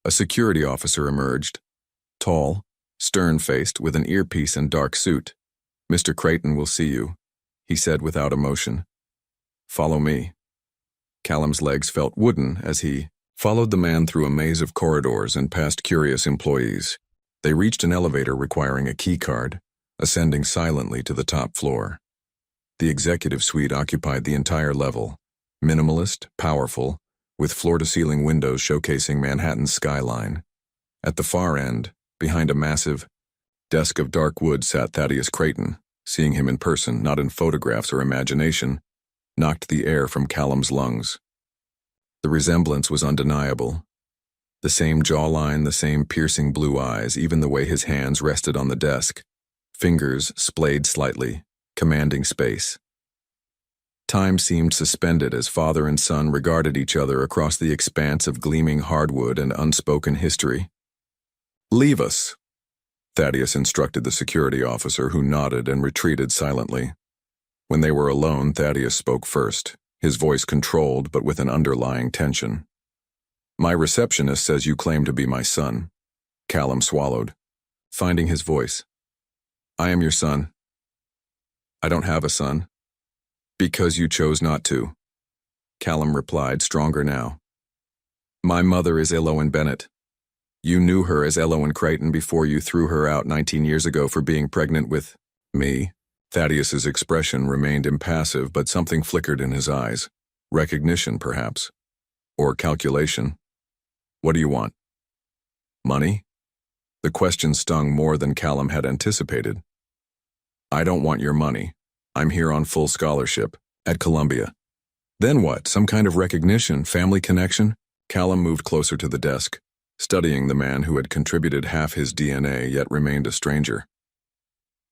A security officer emerged, tall, stern-faced, with an earpiece and dark suit. "Mr. Crichton will see you," he said without emotion. "Follow me." Callum's legs felt wooden as he followed the man through a maze of corridors and past curious employees. They reached an elevator requiring a key card, ascending silently to the top floor. The executive suite occupied the entire level, minimalist, powerful, with floor-to-ceiling windows showcasing Manhattan's skyline. At the far end, behind a massive desk of dark wood, sat Thaddeus Crichton. Seeing him in person, not in photographs or imagination, knocked the air from Callum's lungs. The resemblance was undeniable. The same jawline, the same piercing blue eyes, even the way his hands rested on the desk. Fingers splayed slightly, commanding space. Time seemed suspended as father and son regarded each other across the expanse of gleaming hardwood and unspoken history. "Leave us," Thaddeus instructed the security officer, who nodded and retreated silently. When they were alone, Thaddeus spoke first, his voice controlled but with an underlying tension. "My receptionist says you claim to be my son." Callum swallowed, finding his voice. "I am your son." "I don't have a son." "Because you chose not to," Callum replied, stronger now. "My mother is Elowen Bennett. You knew her as Elowen Crichton before you threw her out 19 years ago for being pregnant with me." Thaddeus's expression remained impassive, but something flickered in his eyes. Recognition, perhaps. Or calculation. "What do you want?" "Money?" The question stung more than Callum had anticipated. "I don't want your money. I'm here on full scholarship, at Columbia." "Then what? Some kind of recognition, family connection?" Callum moved closer to the desk, studying the man who had contributed half his DNA yet remained a stranger.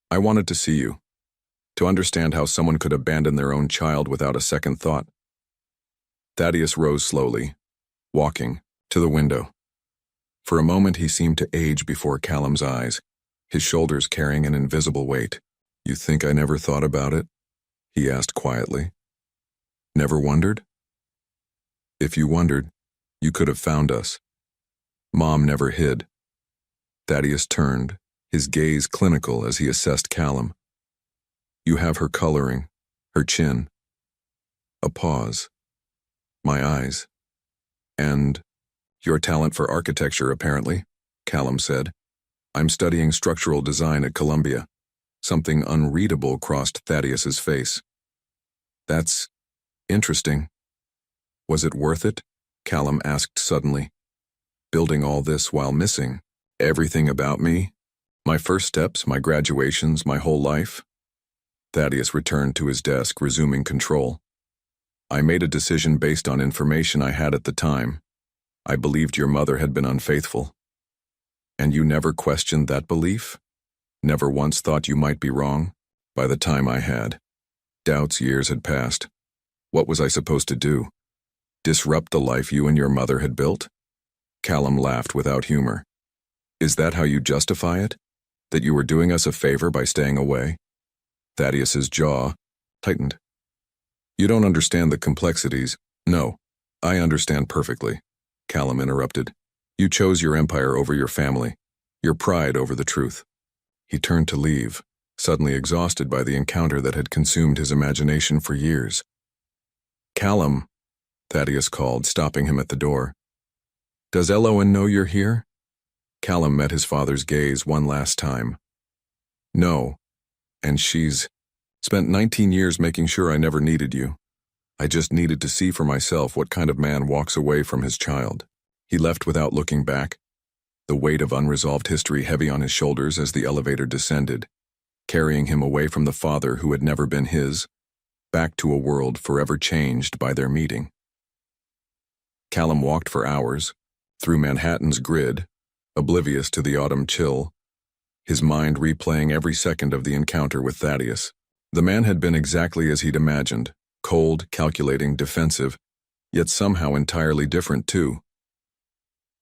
"I wanted to see you, to understand how someone could abandon their own child without a second thought." Thaddeus rose slowly, walking to the window. For a moment he seemed to age before Callum's eyes, his shoulders carrying an invisible weight. "You think I never thought about it?" he asked quietly. "Never wondered?" "If you wondered, you could have found us. Mom never hid." Thaddeus turned, his gaze clinical as he assessed Callum. "You have her coloring, her chin." A pause. "My eyes. And your talent for architecture, apparently," Callum said. "I'm studying structural design at Columbia." Something unreadable crossed Thaddeus's face. "That's interesting. Was it worth it?" Callum asked suddenly. "Building all this while missing everything about me? My first steps, my graduations, my whole life?" Thaddeus returned to his desk, resuming control. "I made a decision based on information I had at the time. I believed your mother had been unfaithful." "And you never questioned that belief? Never once thought you might be wrong?" "By the time I had. Doubts, years had passed. What was I supposed to do? Disrupt the life you and your mother had built? Callum laughed without humor. Is that how you justify it? That you were doing us a favor by staying away? Thaddeus's jaw tightened. You don't understand the complexities. No, I understand perfectly, Callum interrupted. You chose your empire over your family, your pride over the truth. He turned to leave, suddenly exhausted by the encounter that had consumed his imagination for years. Callum, Thaddeus called, stopping him at the door. Does Elowen know you're here? Callum met his father's gaze one last time. No, and she's spent 19 years making sure I never needed you. I just needed to see for myself what kind of man walks away from his child. He left without looking back, the weight of unresolved history heavy on his shoulders as the elevator descended, carrying him away from the father who had never been his, back to a world forever changed by their meeting. Callum walked for hours, through Manhattan's grid, oblivious to the autumn chill, his mind replaying every second of the encounter with Thaddeus. The man had been exactly as he'd imagined, cold, calculating, defensive, yet somehow entirely different too.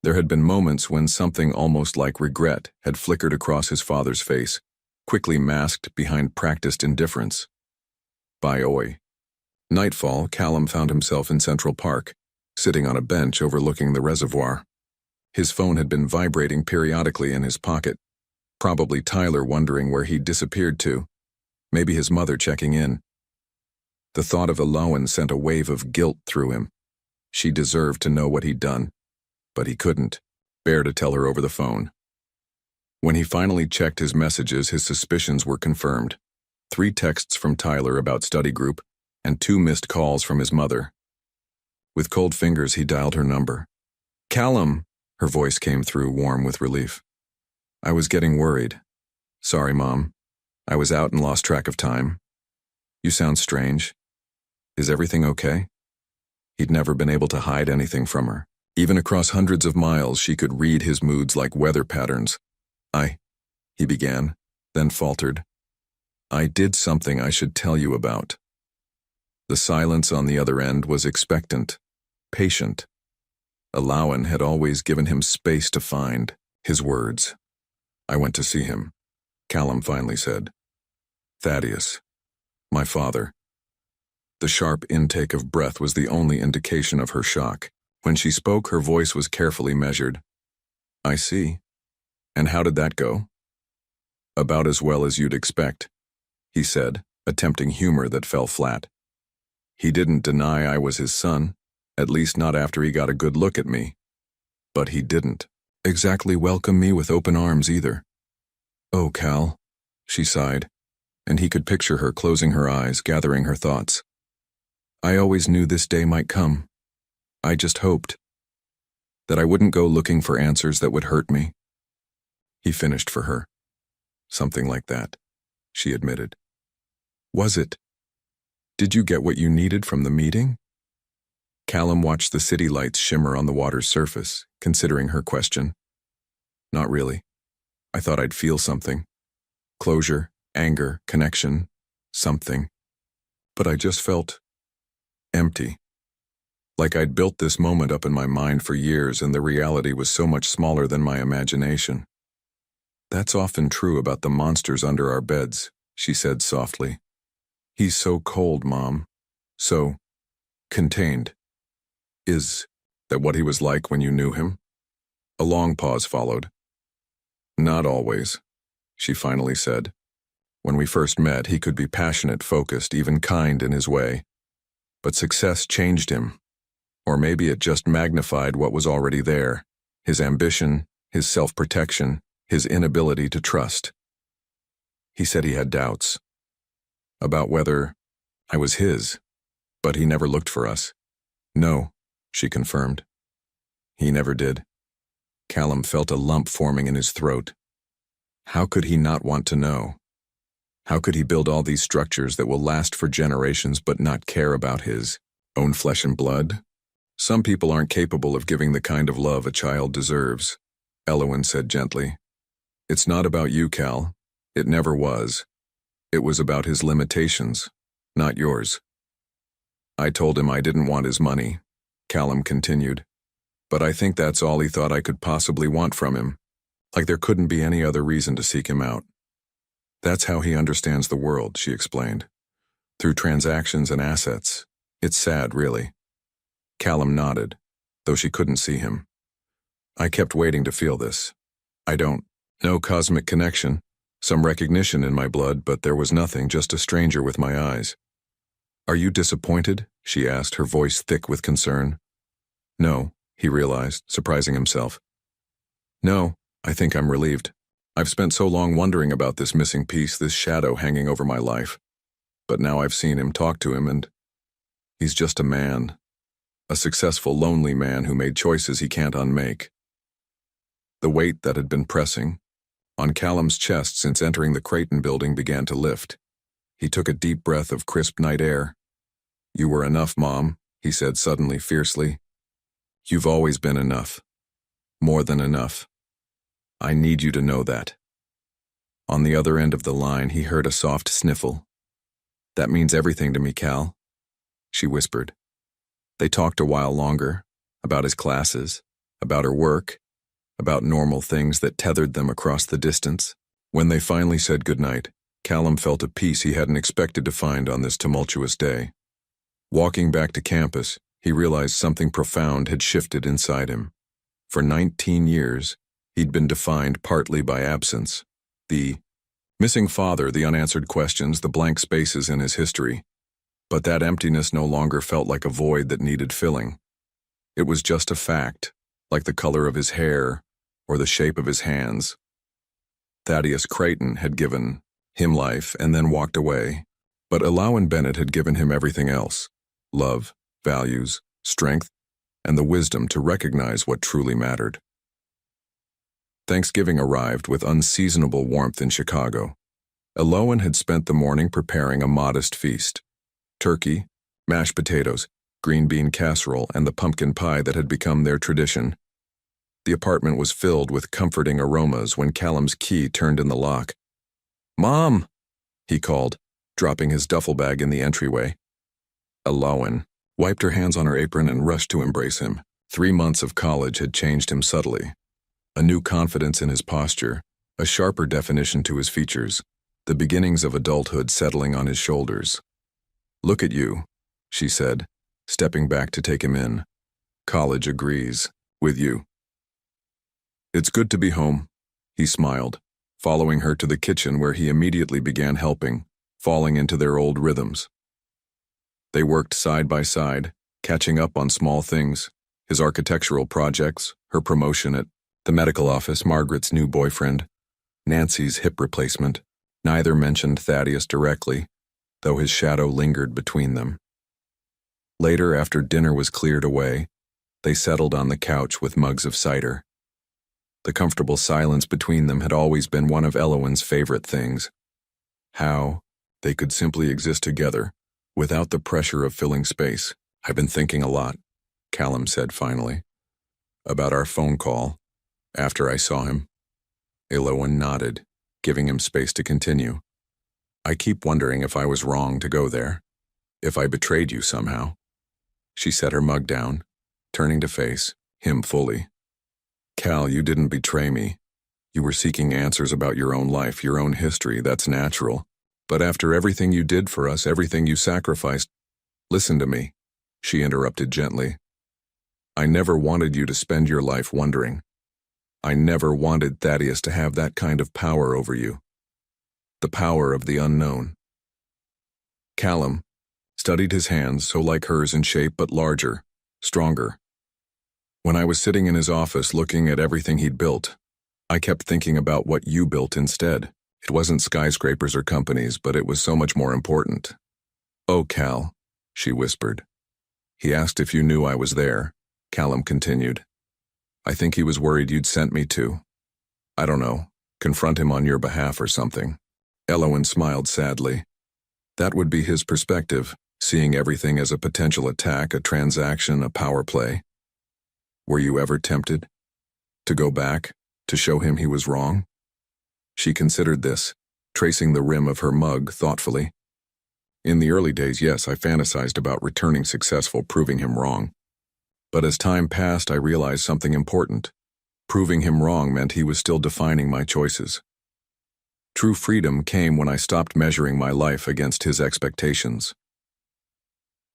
There had been moments when something almost like regret had flickered across his father's face, quickly masked behind practiced indifference. By nightfall, Callum found himself in Central Park, sitting on a bench overlooking the reservoir. His phone had been vibrating periodically in his pocket, probably Tyler wondering where he'd disappeared to, maybe his mother checking in. The thought of Elowen sent a wave of guilt through him. She deserved to know what he'd done, but he couldn't bear to tell her over the phone. When he finally checked his messages, his suspicions were confirmed. 3 texts from Tyler about study group, and 2 missed calls from his mother. With cold fingers, he dialed her number. Callum, her voice came through, warm with relief. I was getting worried. Sorry, Mom. I was out and lost track of time. You sound strange. Is everything okay? He'd never been able to hide anything from her. Even across hundreds of miles, she could read his moods like weather patterns. He began, then faltered. I did something I should tell you about. The silence on the other end was expectant, patient. Elowen had always given him space to find his words. I went to see him, Callum finally said. Thaddeus, my father. The sharp intake of breath was the only indication of her shock. When she spoke, her voice was carefully measured. I see. And how did that go? About as well as you'd expect, he said, attempting humor that fell flat. He didn't deny I was his son, at least not after he got a good look at me. But he didn't exactly welcome me with open arms either. Oh, Cal, she sighed, and he could picture her closing her eyes, gathering her thoughts. I always knew this day might come. I just hoped that I wouldn't go looking for answers that would hurt me. He finished for her. Something like that, she admitted. Was it? Did you get what you needed from the meeting? Callum watched the city lights shimmer on the water's surface, considering her question. Not really. I thought I'd feel something. Closure, anger, connection, something. But I just felt empty. Like I'd built this moment up in my mind for years and the reality was so much smaller than my imagination. That's often true about the monsters under our beds, she said softly. He's so cold, Mom. So contained. Is that what he was like when you knew him? A long pause followed. Not always, she finally said. When we first met, he could be passionate, focused, even kind in his way. But success changed him. Or maybe it just magnified what was already there. His ambition, his self-protection, his inability to trust. He said he had doubts about whether I was his, but he never looked for us. No, she confirmed. He never did. Callum felt a lump forming in his throat. How could he not want to know? How could he build all these structures that will last for generations but not care about his own flesh and blood? Some people aren't capable of giving the kind of love a child deserves, Elowen said gently. It's not about you, Cal. It never was. It was about his limitations, not yours. I told him I didn't want his money. Callum continued. But I think that's all he thought I could possibly want from him. Like there couldn't be any other reason to seek him out. That's how he understands the world, she explained. Through transactions and assets. It's sad, really. Callum nodded, though she couldn't see him. I kept waiting to feel this. I don't. No cosmic connection. Some recognition in my blood, but there was nothing, just a stranger with my eyes. Are you disappointed? She asked, her voice thick with concern. No, he realized, surprising himself. No, I think I'm relieved. I've spent so long wondering about this missing piece, this shadow hanging over my life. But now I've seen him, talk to him, and he's just a man. A successful, lonely man who made choices he can't unmake. The weight that had been pressing on Callum's chest since entering the Creighton building began to lift. He took a deep breath of crisp night air. You were enough, Mom, he said suddenly, fiercely. You've always been enough. More than enough. I need you to know that. On the other end of the line, he heard a soft sniffle. That means everything to me, Cal, she whispered. They talked a while longer, about his classes, about her work, about normal things that tethered them across the distance. When they finally said goodnight, Callum felt a peace he hadn't expected to find on this tumultuous day. Walking back to campus, he realized something profound had shifted inside him. For 19 years, he'd been defined partly by absence. The missing father, the unanswered questions, the blank spaces in his history. But that emptiness no longer felt like a void that needed filling. It was just a fact, like the color of his hair or the shape of his hands. Thaddeus Creighton had given him life and then walked away, but Elowen Bennett had given him everything else: love, values, strength, and the wisdom to recognize what truly mattered. Thanksgiving arrived with unseasonable warmth in Chicago. Elowen had spent the morning preparing a modest feast. Turkey, mashed potatoes, green bean casserole, and the pumpkin pie that had become their tradition. The apartment was filled with comforting aromas when Callum's key turned in the lock. Mom, he called, dropping his duffel bag in the entryway. Elowen wiped her hands on her apron and rushed to embrace him. 3 months of college had changed him subtly. A new confidence in his posture, a sharper definition to his features, the beginnings of adulthood settling on his shoulders. Look at you, she said, stepping back to take him in. College agrees with you. It's good to be home, he smiled, following her to the kitchen where he immediately began helping, falling into their old rhythms. They worked side by side, catching up on small things, his architectural projects, her promotion at the medical office, Margaret's new boyfriend, Nancy's hip replacement. Neither mentioned Thaddeus directly, though his shadow lingered between them. Later, after dinner was cleared away, they settled on the couch with mugs of cider. The comfortable silence between them had always been one of Elowen's favorite things. How they could simply exist together, without the pressure of filling space. I've been thinking a lot, Callum said finally, about our phone call, after I saw him. Elowen nodded, giving him space to continue. I keep wondering if I was wrong to go there, if I betrayed you somehow. She set her mug down, turning to face him fully. Cal, you didn't betray me. You were seeking answers about your own life, your own history, that's natural. But after everything you did for us, everything you sacrificed, listen to me, she interrupted gently. I never wanted you to spend your life wondering. I never wanted Thaddeus to have that kind of power over you. The power of the unknown. Callum studied his hands, so like hers in shape but larger, stronger. When I was sitting in his office looking at everything he'd built, I kept thinking about what you built instead. It wasn't skyscrapers or companies, but it was so much more important. Oh, Cal, she whispered. He asked if you knew I was there, Callum continued. I think he was worried you'd sent me to, I don't know, confront him on your behalf or something. Elowen smiled sadly. That would be his perspective, seeing everything as a potential attack, a transaction, a power play. Were you ever tempted to go back, to show him he was wrong? She considered this, tracing the rim of her mug thoughtfully. In the early days, yes, I fantasized about returning successful, proving him wrong. But as time passed, I realized something important. Proving him wrong meant he was still defining my choices. True freedom came when I stopped measuring my life against his expectations.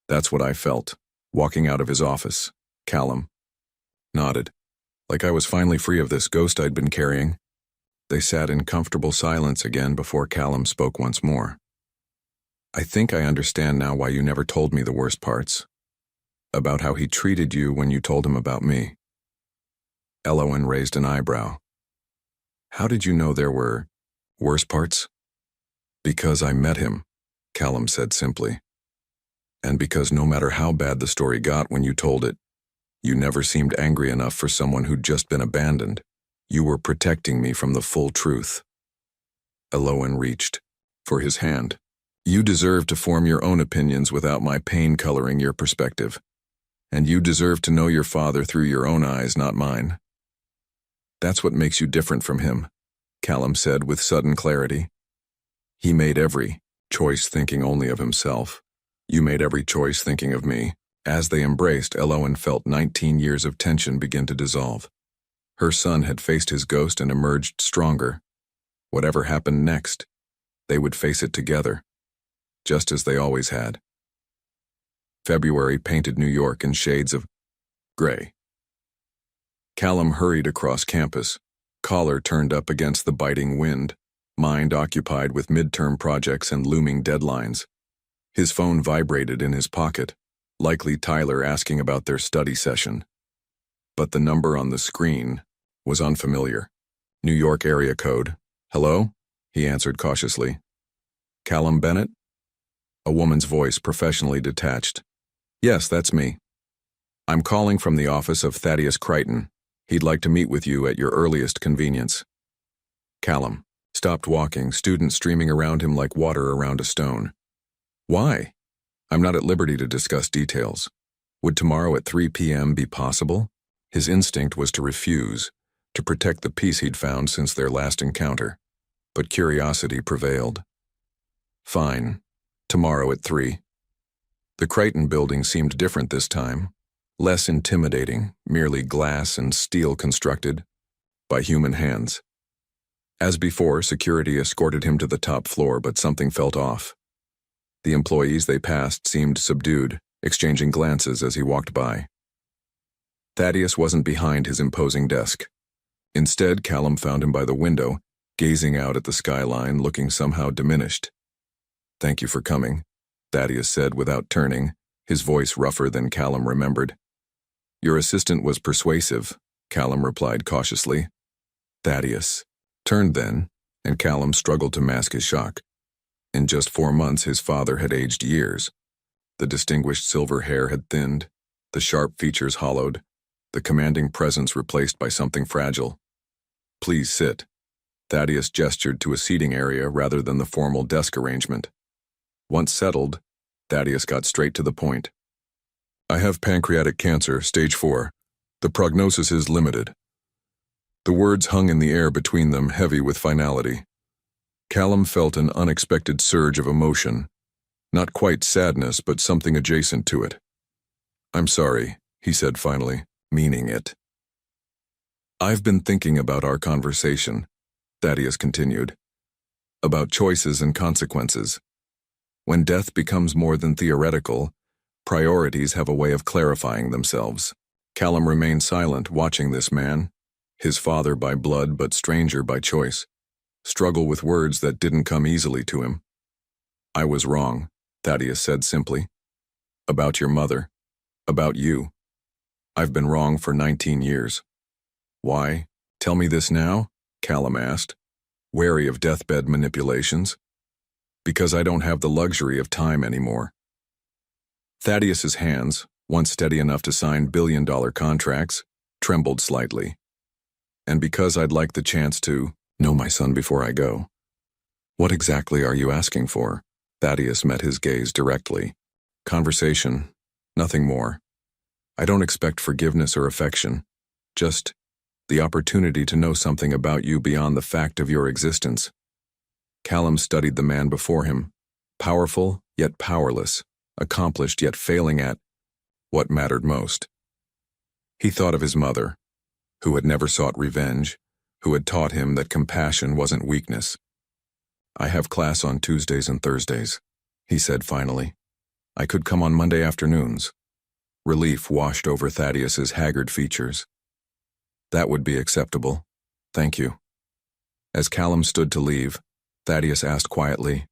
That's what I felt, walking out of his office. Callum nodded, like I was finally free of this ghost I'd been carrying. They sat in comfortable silence again before Callum spoke once more. I think I understand now why you never told me the worst parts. About how he treated you when you told him about me. Elowen raised an eyebrow. How did you know there were worse parts? Because I met him, Callum said simply. And because no matter how bad the story got when you told it, you never seemed angry enough for someone who'd just been abandoned. You were protecting me from the full truth. Elowen reached for his hand. You deserve to form your own opinions without my pain coloring your perspective. And you deserve to know your father through your own eyes, not mine. That's what makes you different from him, Callum said with sudden clarity. He made every choice thinking only of himself. You made every choice thinking of me. As they embraced, Elowen felt 19 years of tension begin to dissolve. Her son had faced his ghost and emerged stronger. Whatever happened next, they would face it together, just as they always had. February painted New York in shades of gray. Callum hurried across campus, collar turned up against the biting wind, mind occupied with midterm projects and looming deadlines. His phone vibrated in his pocket, likely Tyler asking about their study session. But the number on the screen was unfamiliar. New York area code. Hello? He answered cautiously. Callum Bennett? A woman's voice, professionally detached. Yes, that's me. I'm calling from the office of Thaddeus Crichton. He'd like to meet with you at your earliest convenience. Callum stopped walking, students streaming around him like water around a stone. Why? I'm not at liberty to discuss details. Would tomorrow at 3 p.m. be possible? His instinct was to refuse, to protect the peace he'd found since their last encounter. But curiosity prevailed. Fine. Tomorrow at 3. The Crichton building seemed different this time. Less intimidating, merely glass and steel constructed by human hands. As before, security escorted him to the top floor, but something felt off. The employees they passed seemed subdued, exchanging glances as he walked by. Thaddeus wasn't behind his imposing desk. Instead, Callum found him by the window, gazing out at the skyline, looking somehow diminished. Thank you for coming, Thaddeus said without turning, his voice rougher than Callum remembered. Your assistant was persuasive, Callum replied cautiously. Thaddeus turned then, and Callum struggled to mask his shock. In just 4 months, his father had aged years. The distinguished silver hair had thinned, the sharp features hollowed, the commanding presence replaced by something fragile. Please sit. Thaddeus gestured to a seating area rather than the formal desk arrangement. Once settled, Thaddeus got straight to the point. I have pancreatic cancer, stage 4. The prognosis is limited. The words hung in the air between them, heavy with finality. Callum felt an unexpected surge of emotion. Not quite sadness, but something adjacent to it. I'm sorry, he said finally, meaning it. I've been thinking about our conversation, Thaddeus continued. About choices and consequences. When death becomes more than theoretical, priorities have a way of clarifying themselves. Callum remained silent, watching this man, his father by blood but stranger by choice, struggle with words that didn't come easily to him. I was wrong, Thaddeus said simply. About your mother. About you. I've been wrong for 19 years. Why? Tell me this now? Callum asked, wary of deathbed manipulations. Because I don't have the luxury of time anymore. Thaddeus's hands, once steady enough to sign billion-dollar contracts, trembled slightly. And because I'd like the chance to know my son before I go. What exactly are you asking for? Thaddeus met his gaze directly. Conversation, nothing more. I don't expect forgiveness or affection, just the opportunity to know something about you beyond the fact of your existence. Callum studied the man before him, powerful yet powerless, accomplished yet failing at what mattered most. He thought of his mother, who had never sought revenge, who had taught him that compassion wasn't weakness. "I have class on Tuesdays and Thursdays," he said finally. "I could come on Monday afternoons." Relief washed over Thaddeus's haggard features. "That would be acceptable. Thank you." As Callum stood to leave, Thaddeus asked quietly,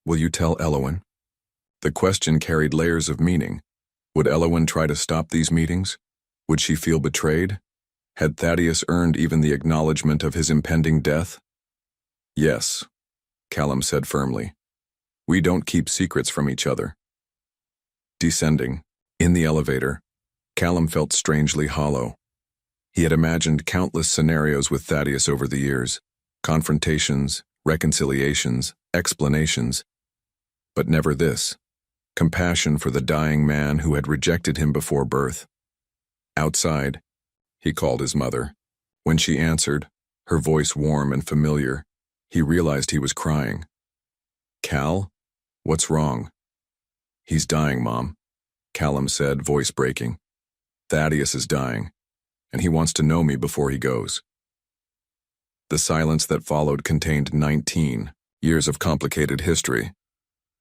"Will you tell Elowen?" The question carried layers of meaning. Would Elowen try to stop these meetings? Would she feel betrayed? Had Thaddeus earned even the acknowledgement of his impending death? "Yes," Callum said firmly. "We don't keep secrets from each other." Descending, in the elevator, Callum felt strangely hollow. He had imagined countless scenarios with Thaddeus over the years, confrontations, reconciliations, explanations, but never this, compassion for the dying man who had rejected him before birth. Outside, he called his mother. When she answered, her voice warm and familiar, he realized he was crying. "Cal, what's wrong?" "He's dying, Mom," Callum said, voice breaking. "Thaddeus is dying, and he wants to know me before he goes." The silence that followed contained 19 years of complicated history.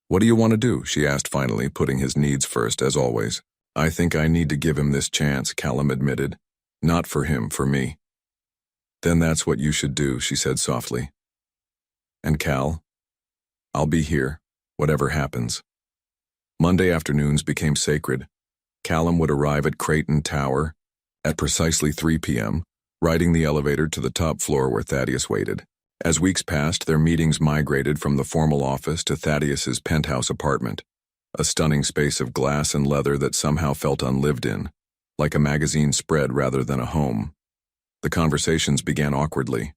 "What do you want to do?" she asked finally, putting his needs first, as always. "I think I need to give him this chance," Callum admitted. "Not for him, for me." "Then that's what you should do," she said softly. "And Cal, I'll be here, whatever happens." Monday afternoons became sacred. Callum would arrive at Creighton Tower at precisely 3 p.m., riding the elevator to the top floor where Thaddeus waited. As weeks passed, their meetings migrated from the formal office to Thaddeus's penthouse apartment, a stunning space of glass and leather that somehow felt unlived in, like a magazine spread rather than a home. The conversations began awkwardly.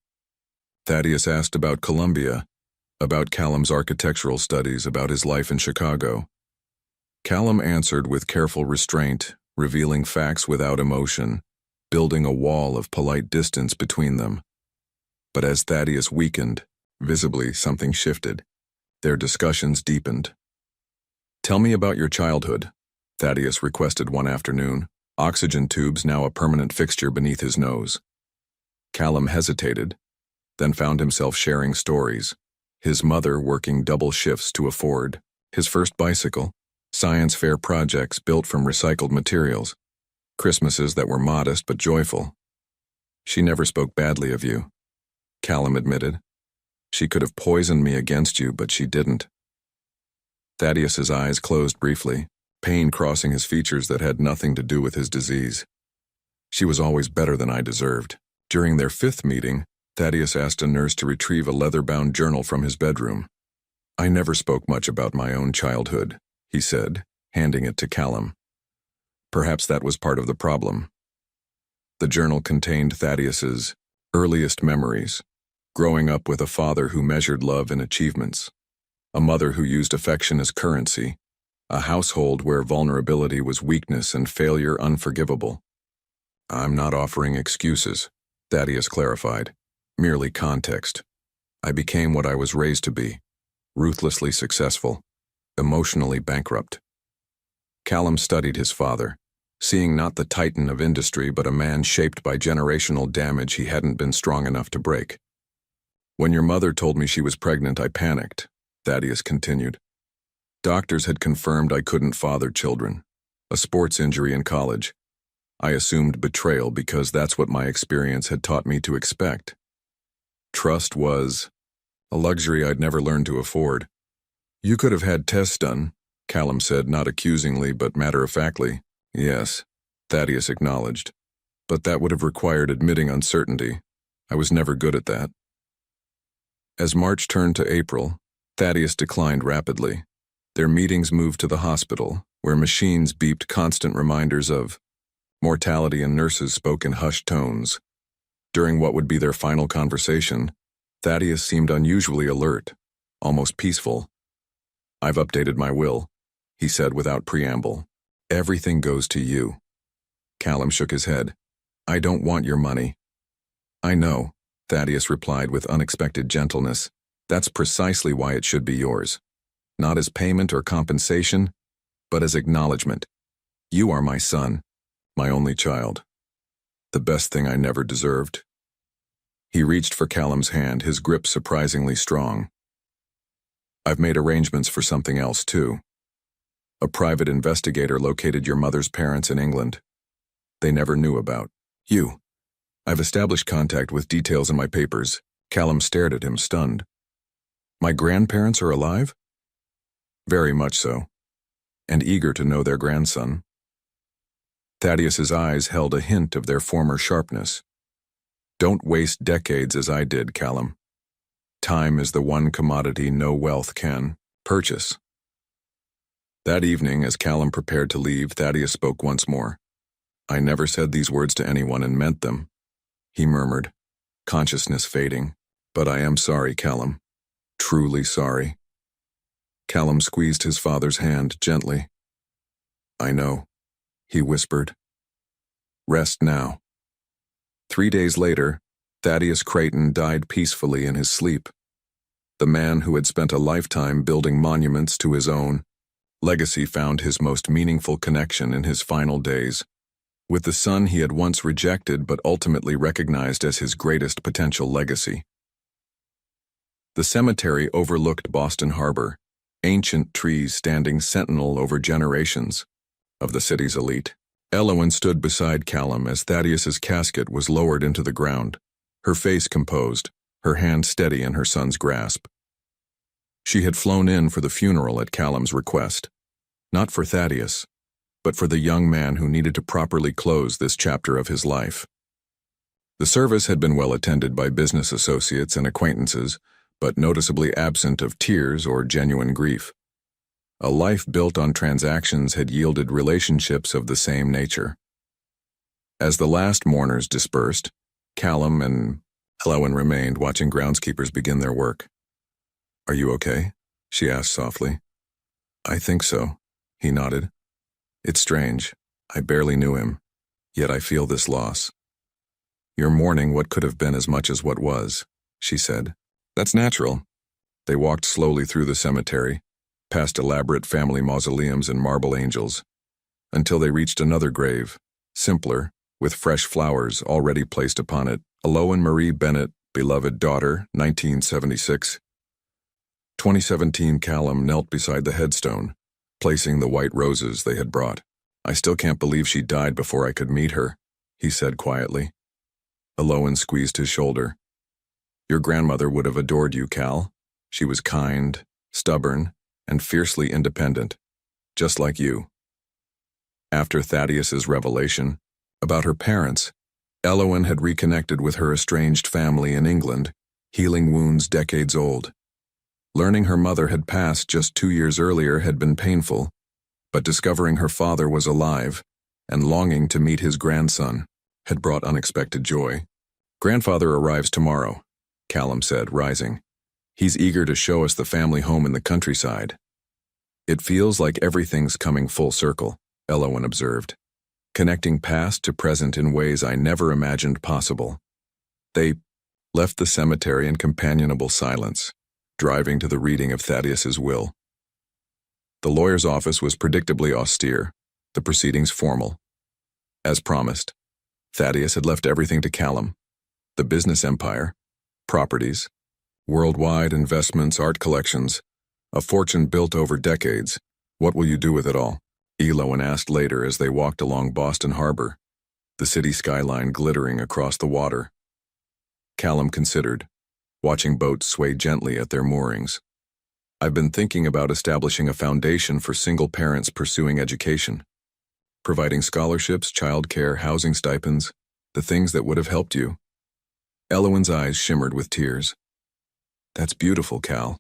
Thaddeus asked about Columbia, about Callum's architectural studies, about his life in Chicago. Callum answered with careful restraint, revealing facts without emotion, building a wall of polite distance between them. But as Thaddeus weakened, visibly something shifted. Their discussions deepened. "Tell me about your childhood," Thaddeus requested one afternoon, oxygen tubes now a permanent fixture beneath his nose. Callum hesitated, then found himself sharing stories. His mother working double shifts to afford, his first bicycle, science fair projects built from recycled materials, Christmases that were modest but joyful. "She never spoke badly of you," Callum admitted. "She could have poisoned me against you, but she didn't." Thaddeus's eyes closed briefly, pain crossing his features that had nothing to do with his disease. "She was always better than I deserved." During their 5th meeting, Thaddeus asked a nurse to retrieve a leather-bound journal from his bedroom. "I never spoke much about my own childhood," he said, handing it to Callum. Perhaps that was part of the problem. The journal contained Thaddeus's earliest memories, growing up with a father who measured love in achievements, a mother who used affection as currency, a household where vulnerability was weakness and failure unforgivable. "I'm not offering excuses," Thaddeus clarified, "merely context. I became what I was raised to be, ruthlessly successful, emotionally bankrupt." Callum studied his father, seeing not the titan of industry but a man shaped by generational damage he hadn't been strong enough to break. "When your mother told me she was pregnant, I panicked," Thaddeus continued. "Doctors had confirmed I couldn't father children, a sports injury in college. I assumed betrayal because that's what my experience had taught me to expect. Trust was a luxury I'd never learned to afford." "You could have had tests done," Callum said, not accusingly but matter-of-factly. "Yes," Thaddeus acknowledged, "but that would have required admitting uncertainty. I was never good at that." As March turned to April, Thaddeus declined rapidly. Their meetings moved to the hospital, where machines beeped constant reminders of mortality and nurses spoke in hushed tones. During what would be their final conversation, Thaddeus seemed unusually alert, almost peaceful. "I've updated my will," he said without preamble. "Everything goes to you." Callum shook his head. "I don't want your money." "I know," Thaddeus replied with unexpected gentleness. "That's precisely why it should be yours. Not as payment or compensation, but as acknowledgement. You are my son, My only child. The best thing I never deserved. He reached for Callum's hand, his grip surprisingly strong. I've made arrangements for something else, too. A private investigator located your mother's parents in England. They never knew about you. I've established contact with details in my papers. Callum stared at him, stunned. My grandparents are alive? Very much so, and eager to know their grandson. Thaddeus's eyes held a hint of their former sharpness. Don't waste decades as I did, Callum. Time is the one commodity no wealth can purchase. That evening, as Callum prepared to leave, Thaddeus spoke once more. I never said these words to anyone and meant them, he murmured, consciousness fading. But I am sorry, Callum. Truly sorry. Callum squeezed his father's hand gently. I know, he whispered. Rest now. 3 days later, Thaddeus Creighton died peacefully in his sleep. The man who had spent a lifetime building monuments to his own legacy found his most meaningful connection in his final days, with the son he had once rejected but ultimately recognized as his greatest potential legacy. The cemetery overlooked Boston Harbor, ancient trees standing sentinel over generations of the city's elite. Elowen stood beside Callum as Thaddeus's casket was lowered into the ground, her face composed, her hand steady in her son's grasp. She had flown in for the funeral at Callum's request, not for Thaddeus, but for the young man who needed to properly close this chapter of his life. The service had been well attended by business associates and acquaintances, but noticeably absent of tears or genuine grief. A life built on transactions had yielded relationships of the same nature. As the last mourners dispersed, Callum and Elowen remained, watching groundskeepers begin their work. Are you okay? She asked softly. I think so, he nodded. It's strange. I barely knew him, yet I feel this loss. You're mourning what could have been as much as what was, she said. That's natural. They walked slowly through the cemetery, past elaborate family mausoleums and marble angels, until they reached another grave, simpler, with fresh flowers already placed upon it. Elowen Marie Bennett, beloved daughter, 1976. 2017. Callum knelt beside the headstone, placing the white roses they had brought. I still can't believe she died before I could meet her, he said quietly. Elowen squeezed his shoulder. Your grandmother would have adored you, Cal. She was kind, stubborn, and fiercely independent, just like you. After Thaddeus's revelation about her parents, Elowen had reconnected with her estranged family in England, healing wounds decades old. Learning her mother had passed just 2 years earlier had been painful, but discovering her father was alive and longing to meet his grandson had brought unexpected joy. Grandfather arrives tomorrow, Callum said, rising. He's eager to show us the family home in the countryside. It feels like everything's coming full circle, Elowen observed, connecting past to present in ways I never imagined possible. They left the cemetery in companionable silence, driving to the reading of Thaddeus's will. The lawyer's office was predictably austere, the proceedings formal. As promised, Thaddeus had left everything to Callum: the business empire, properties, worldwide investments, art collections, a fortune built over decades. What will you do with it all? Elowen asked later as they walked along Boston Harbor, the city skyline glittering across the water. Callum considered, watching boats sway gently at their moorings. I've been thinking about establishing a foundation for single parents pursuing education, providing scholarships, childcare, housing stipends, the things that would have helped you. Elowen's eyes shimmered with tears. That's beautiful, Cal.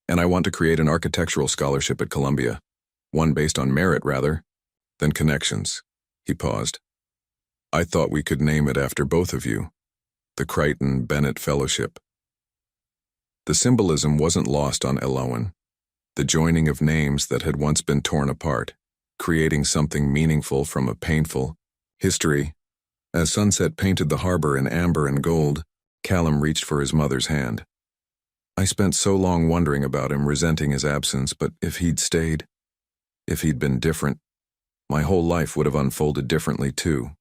And I want to create an architectural scholarship at Columbia, one based on merit rather than connections. He paused. I thought we could name it after both of you, the Creighton Bennett Fellowship. The symbolism wasn't lost on Elowen, the joining of names that had once been torn apart, creating something meaningful from a painful history. As sunset painted the harbor in amber and gold, Callum reached for his mother's hand. I spent so long wondering about him, resenting his absence, but if he'd stayed, if he'd been different, My whole life would have unfolded differently too.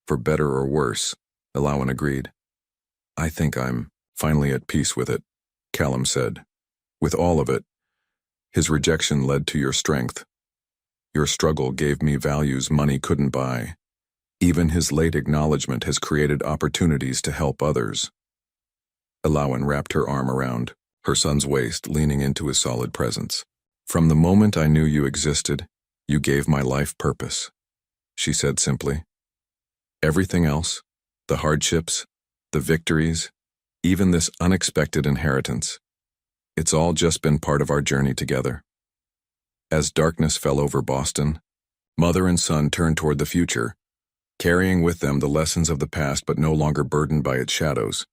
For better or worse, Alawan agreed. I think I'm finally at peace with it, Callum said. With all of it. His rejection led to your strength. Your struggle gave me values money couldn't buy. Even his late acknowledgement has created opportunities to help others. Alawan wrapped her arm around her son's waist, leaning into his solid presence. From the moment I knew you existed, you gave my life purpose, she said simply. Everything else, the hardships, the victories, even this unexpected inheritance, it's all just been part of our journey together. As darkness fell over Boston, mother and son turned toward the future, carrying with them the lessons of the past but no longer burdened by its shadows.